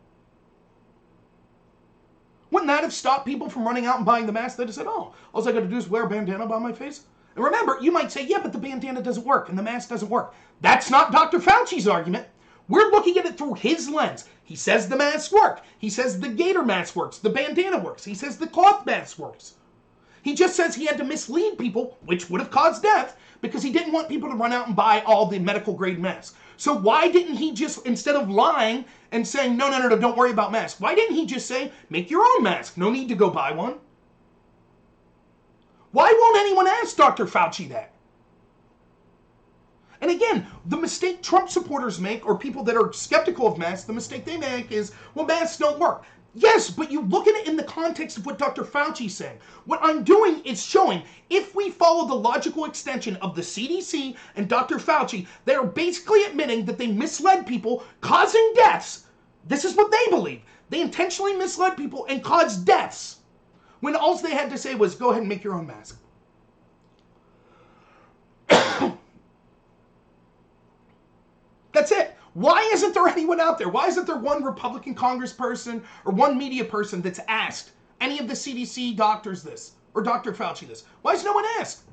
Wouldn't that have stopped people from running out and buying the mask? They'd have said, oh, all I got to do is wear a bandana about my face. And remember, you might say, yeah, but the bandana doesn't work and the mask doesn't work. That's not Dr. Fauci's argument. We're looking at it through his lens. He says the masks work. He says the gator mask works. The bandana works. He says the cloth mask works. He just says he had to mislead people, which would have caused death, because he didn't want people to run out and buy all the medical grade masks. So why didn't he just, instead of lying and saying, no, don't worry about masks, why didn't he just say, make your own mask? No need to go buy one. Why won't anyone ask Dr. Fauci that? And again, the mistake Trump supporters make, or people that are skeptical of masks, the mistake they make is, well, masks don't work. Yes, but you look at it in the context of what Dr. Fauci's saying. What I'm doing is showing, if we follow the logical extension of the CDC and Dr. Fauci, they are basically admitting that they misled people, causing deaths. This is what they believe. They intentionally misled people and caused deaths, when all they had to say was, go ahead and make your own mask. That's it. Why isn't there anyone out there? Why isn't there one Republican congressperson or one media person that's asked any of the CDC doctors this, or Dr. Fauci this? Why is no one asked?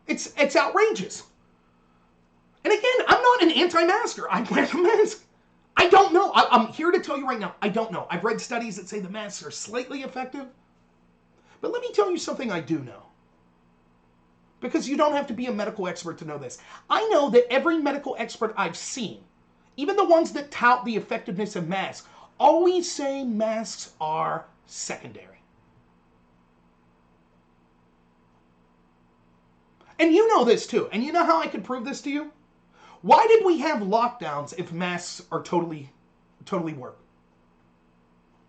It's outrageous. And again, I'm not an anti-masker. I wear the mask. I don't know. I'm here to tell you right now, I don't know. I've read studies that say the masks are slightly effective. But let me tell you something I do know. Because you don't have to be a medical expert to know this. I know that every medical expert I've seen, even the ones that tout the effectiveness of masks, always say masks are secondary. And you know this too. And you know how I could prove this to you? Why did we have lockdowns if masks are totally work?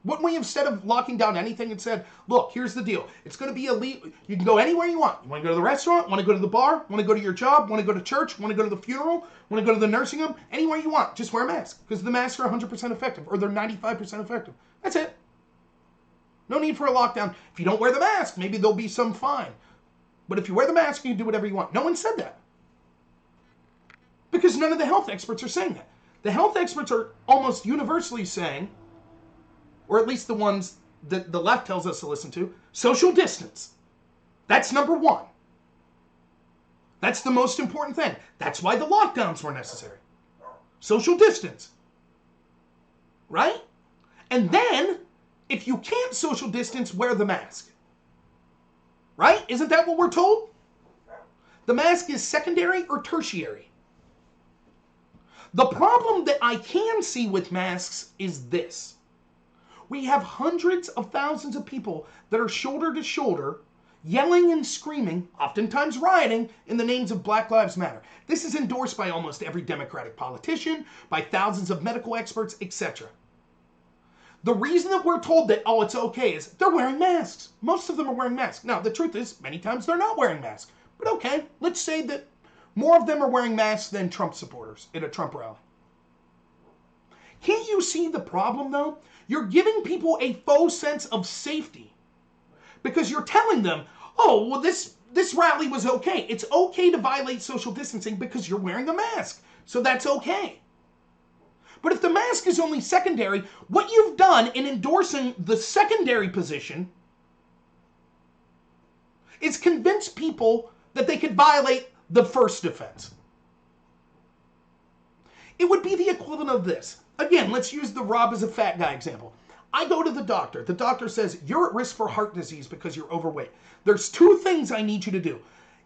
Wouldn't we, instead of locking down anything, and said, look, here's the deal. It's going to be illegal. You can go anywhere you want. You want to go to the restaurant? Want to go to the bar? Want to go to your job? Want to go to church? Want to go to the funeral? Want to go to the nursing home? Anywhere you want. Just wear a mask. Because the masks are 100% effective. Or they're 95% effective. That's it. No need for a lockdown. If you don't wear the mask, maybe there'll be some fine. But if you wear the mask, you can do whatever you want. No one said that. Because none of the health experts are saying that. The health experts are almost universally saying, or at least the ones that the left tells us to listen to, social distance. That's number one. That's the most important thing. That's why the lockdowns were necessary. Social distance. Right? And then, if you can't social distance, wear the mask. Right? Isn't that what we're told? The mask is secondary or tertiary. The problem that I can see with masks is this. We have hundreds of thousands of people that are shoulder to shoulder, yelling and screaming, oftentimes rioting, in the names of Black Lives Matter. This is endorsed by almost every Democratic politician, by thousands of medical experts, etc. The reason that we're told that, oh, it's okay, is they're wearing masks. Most of them are wearing masks. Now, the truth is, many times they're not wearing masks. But okay, let's say that more of them are wearing masks than Trump supporters in a Trump rally. Can't you see the problem, though? You're giving people a faux sense of safety because you're telling them, oh, well, this rally was okay. It's okay to violate social distancing because you're wearing a mask. So that's okay. But if the mask is only secondary, what you've done in endorsing the secondary position is convince people that they could violate the first offense. It would be the equivalent of this. Again, let's use the Rob as a fat guy example. I go to the doctor. The doctor says, you're at risk for heart disease because you're overweight. There's 2 things I need you to do.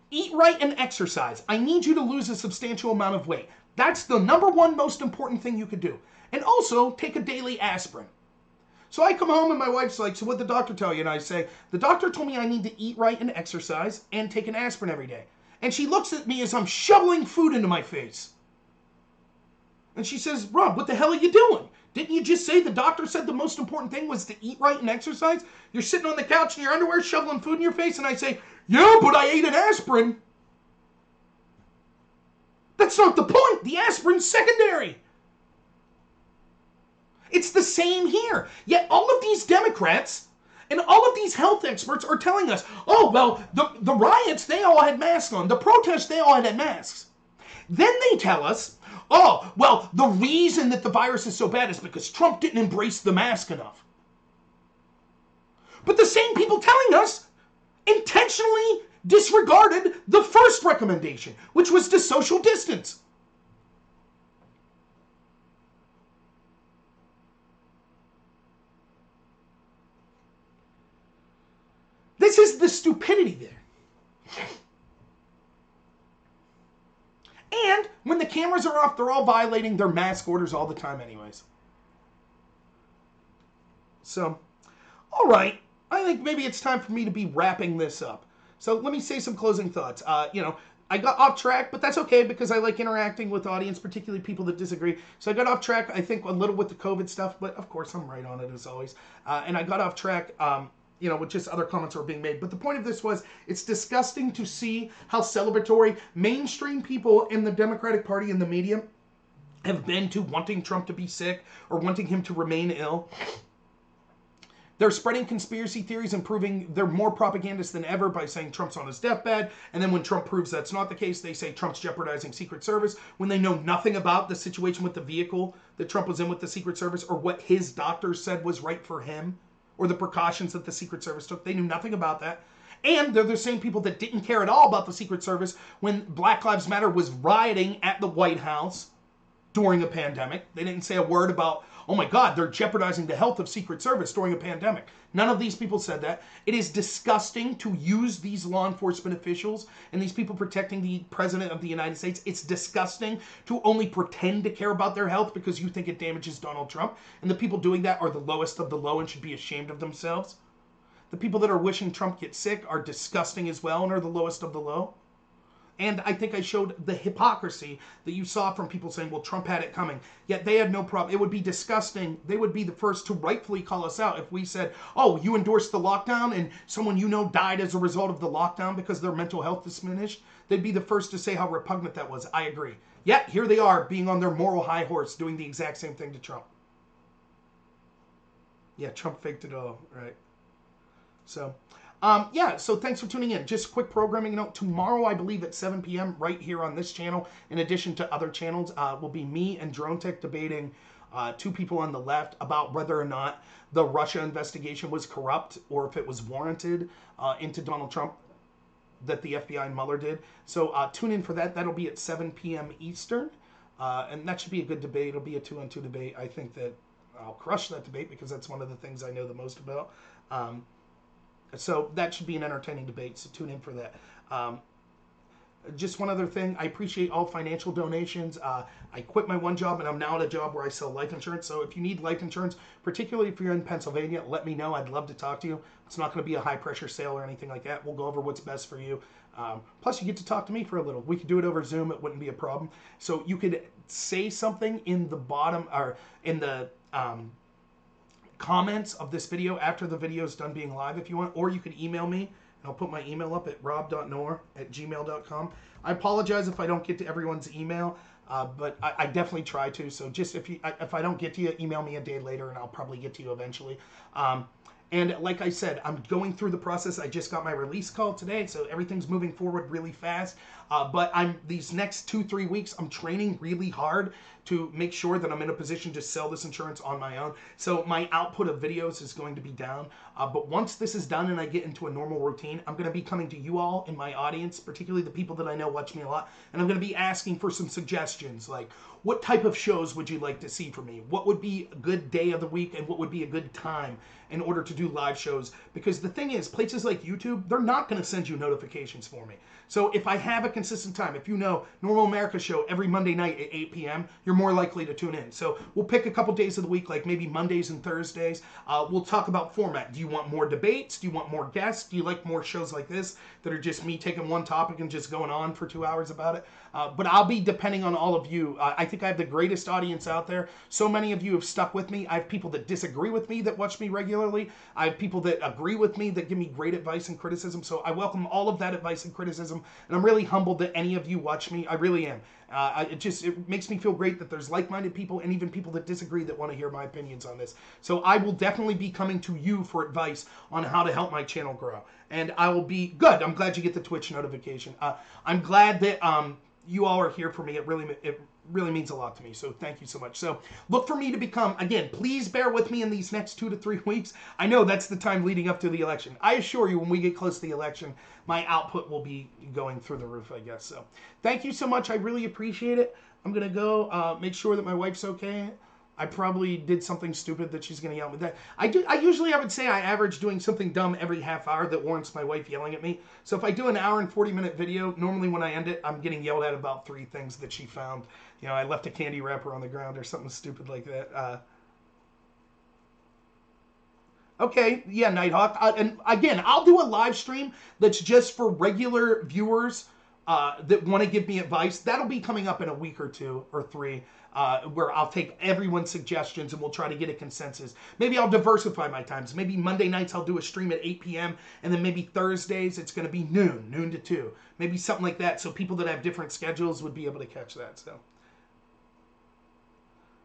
Eat right and exercise. I need you to lose a substantial amount of weight. That's the number 1 most important thing you could do. And also, take a daily aspirin. So I come home and my wife's like, so what'd the doctor tell you? And I say, the doctor told me I need to eat right and exercise and take an aspirin every day. And she looks at me as I'm shoveling food into my face. And she says, Rob, what the hell are you doing? Didn't you just say the doctor said the most important thing was to eat right and exercise? You're sitting on the couch in your underwear shoveling food in your face, and I say, yeah, but I ate an aspirin. That's not the point. The aspirin's secondary. It's the same here. Yet all of these Democrats and all of these health experts are telling us, oh, well, the riots, they all had masks on. The protests, they all had masks. Then they tell us, oh, well, the reason that the virus is so bad is because Trump didn't embrace the mask enough. But the same people telling us intentionally disregarded the first recommendation, which was to social distance. This is the stupidity there. And when the cameras are off, they're all violating their mask orders all the time anyways. So, all right. I think maybe it's time for me to be wrapping this up. So let me say some closing thoughts. I got off track, but that's okay because I like interacting with the audience, particularly people that disagree. So I got off track, I think, a little with the COVID stuff, but of course I'm right on it as always. And I got off track, with just other comments that were being made. But the point of this was, it's disgusting to see how celebratory mainstream people in the Democratic Party and the media have been to wanting Trump to be sick or wanting him to remain ill. They're spreading conspiracy theories and proving they're more propagandists than ever by saying Trump's on his deathbed. And then when Trump proves that's not the case, they say Trump's jeopardizing Secret Service when they know nothing about the situation with the vehicle that Trump was in with the Secret Service or what his doctors said was right for him or the precautions that the Secret Service took. They knew nothing about that. And they're the same people that didn't care at all about the Secret Service when Black Lives Matter was rioting at the White House during a pandemic. They didn't say a word about, oh my God, they're jeopardizing the health of Secret Service during a pandemic. None of these people said that. It is disgusting to use these law enforcement officials and these people protecting the President of the United States. It's disgusting to only pretend to care about their health because you think it damages Donald Trump. And the people doing that are the lowest of the low and should be ashamed of themselves. The people that are wishing Trump gets sick are disgusting as well and are the lowest of the low. And I think I showed the hypocrisy that you saw from people saying, well, Trump had it coming. Yet they had no problem. It would be disgusting. They would be the first to rightfully call us out if we said, oh, you endorsed the lockdown and someone you know died as a result of the lockdown because their mental health is diminished. They'd be the first to say how repugnant that was. I agree. Yet here they are being on their moral high horse doing the exact same thing to Trump. Yeah, Trump faked it all, right? So... so thanks for tuning in. Just quick programming note. Tomorrow, I believe at 7 p.m. right here on this channel, in addition to other channels, will be me and Drone Tech debating 2 people on the left about whether or not the Russia investigation was corrupt or if it was warranted into Donald Trump that the FBI and Mueller did. So tune in for that. That'll be at 7 p.m. Eastern. And that should be a good debate. It'll be a 2-on-2 debate. I think that I'll crush that debate because that's one of the things I know the most about. So that should be an entertaining debate, so tune in for that. Just one other thing, I appreciate all financial donations. I quit my one job and I'm now at a job where I sell life insurance. So if you need life insurance, particularly if you're in Pennsylvania, let me know. I'd love to talk to you. It's not going to be a high pressure sale or anything like that. We'll go over what's best for you. Plus you get to talk to me for a little. We could do it over Zoom. It wouldn't be a problem. So you could say something in the bottom or in the comments of this video after the video is done being live if you want, or you can email me and I'll put my email up at rob.noor@gmail.com. I apologize if I don't get to everyone's email, but I definitely try to. So just if I don't get to you, email me a day later and I'll probably get to you eventually. And like I said, I'm going through the process. I just got my release call today, so everything's moving forward really fast. But these next 2-3 weeks, I'm training really hard to make sure that I'm in a position to sell this insurance on my own. So my output of videos is going to be down. But once this is done and I get into a normal routine, I'm going to be coming to you all in my audience, particularly the people that I know watch me a lot, and I'm going to be asking for some suggestions, like what type of shows would you like to see from me? What would be a good day of the week and what would be a good time in order to do live shows? Because the thing is, places like YouTube, they're not going to send you notifications for me. So if I have a consistent time, if you know Normal America show every Monday night at 8 p.m., you're more likely to tune in. So we'll pick a couple days of the week, like maybe Mondays and Thursdays. We'll talk about format. Do you want more debates? Do you want more guests? Do you like more shows like this that are just me taking one topic and just going on for 2 hours about it? But I'll be depending on all of you. I think I have the greatest audience out there. So many of you have stuck with me. I have people that disagree with me that watch me regularly. I have people that agree with me that give me great advice and criticism. So I welcome all of that advice and criticism. And I'm really humbled that any of you watch me. I really am. It makes me feel great that there's like-minded people and even people that disagree that want to hear my opinions on this. So I will definitely be coming to you for advice on how to help my channel grow. And I will be good. I'm glad you get the Twitch notification. I'm glad that you all are here for me. It really means a lot to me. So thank you so much. So look for me to become, again, please bear with me in these next 2 to 3 weeks. I know that's the time leading up to the election. I assure you, when we get close to the election, my output will be going through the roof, I guess. So thank you so much. I really appreciate it. I'm going to go make sure that my wife's okay. I probably did something stupid that she's going to yell at me. I usually, I would say I average doing something dumb every half hour that warrants my wife yelling at me. So if I do an hour and 40-minute video, normally when I end it, I'm getting yelled at about 3 things that she found. You know, I left a candy wrapper on the ground or something stupid like that. Okay, yeah, Nighthawk. And again, I'll do a live stream that's just for regular viewers that want to give me advice. That'll be coming up in a week or 2 or 3. Where I'll take everyone's suggestions and we'll try to get a consensus. Maybe I'll diversify my times. Maybe Monday nights I'll do a stream at 8 p.m. and then maybe Thursdays it's going to be noon to 2. Maybe something like that, so people that have different schedules would be able to catch that. So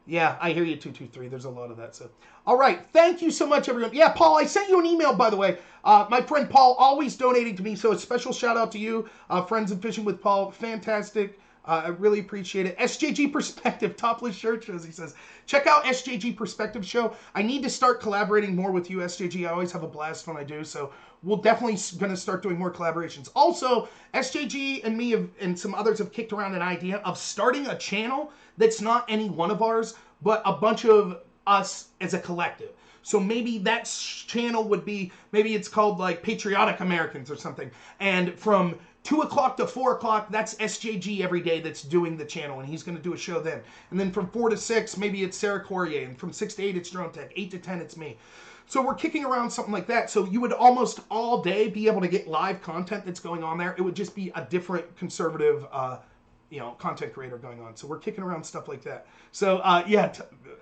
yeah, I hear you, 223. There's a lot of that. So all right, thank you so much, everyone. Yeah, Paul, I sent you an email, by the way. My friend Paul always donating to me, so a special shout out to you, Friends in Fishing with Paul. Fantastic. I really appreciate it. SJG Perspective, topless shirt shows, he says. Check out SJG Perspective show. I need to start collaborating more with you, SJG. I always have a blast when I do, so we'll definitely going to start doing more collaborations. Also, SJG and me and some others have kicked around an idea of starting a channel that's not any one of ours, but a bunch of us as a collective. So maybe that channel would be, maybe it's called like Patriotic Americans or something. And from 2 o'clock to 4 o'clock, that's SJG every day that's doing the channel, and he's going to do a show then. And then from 4 to 6, maybe it's Sarah Courier, and from 6 to 8, it's Drone Tech. 8 to 10, it's me. So we're kicking around something like that. So you would almost all day be able to get live content that's going on there. It would just be a different conservative content creator going on. So we're kicking around stuff like that. So yeah,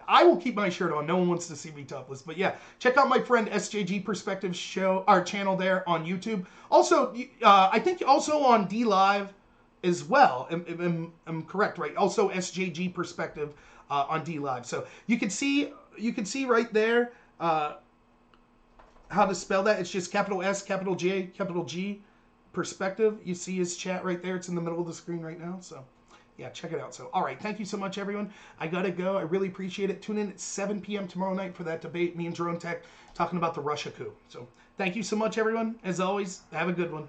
I will keep my shirt on. No one wants to see me topless. But yeah, check out my friend SJG Perspective show, our channel there on YouTube. Also, I think also on DLive as well. I'm correct, right? Also SJG Perspective on DLive. So you can see right there how to spell that. It's just capital S, capital J, capital G. Perspective. You see his chat right there. It's in the middle of the screen right now. So yeah, check it out. So all right, thank you so much, everyone. I gotta go. I really appreciate it. Tune in at 7 p.m. tomorrow night for that debate. Me and Drone Tech talking about the Russia coup. So thank you so much, everyone. As always, have a good one.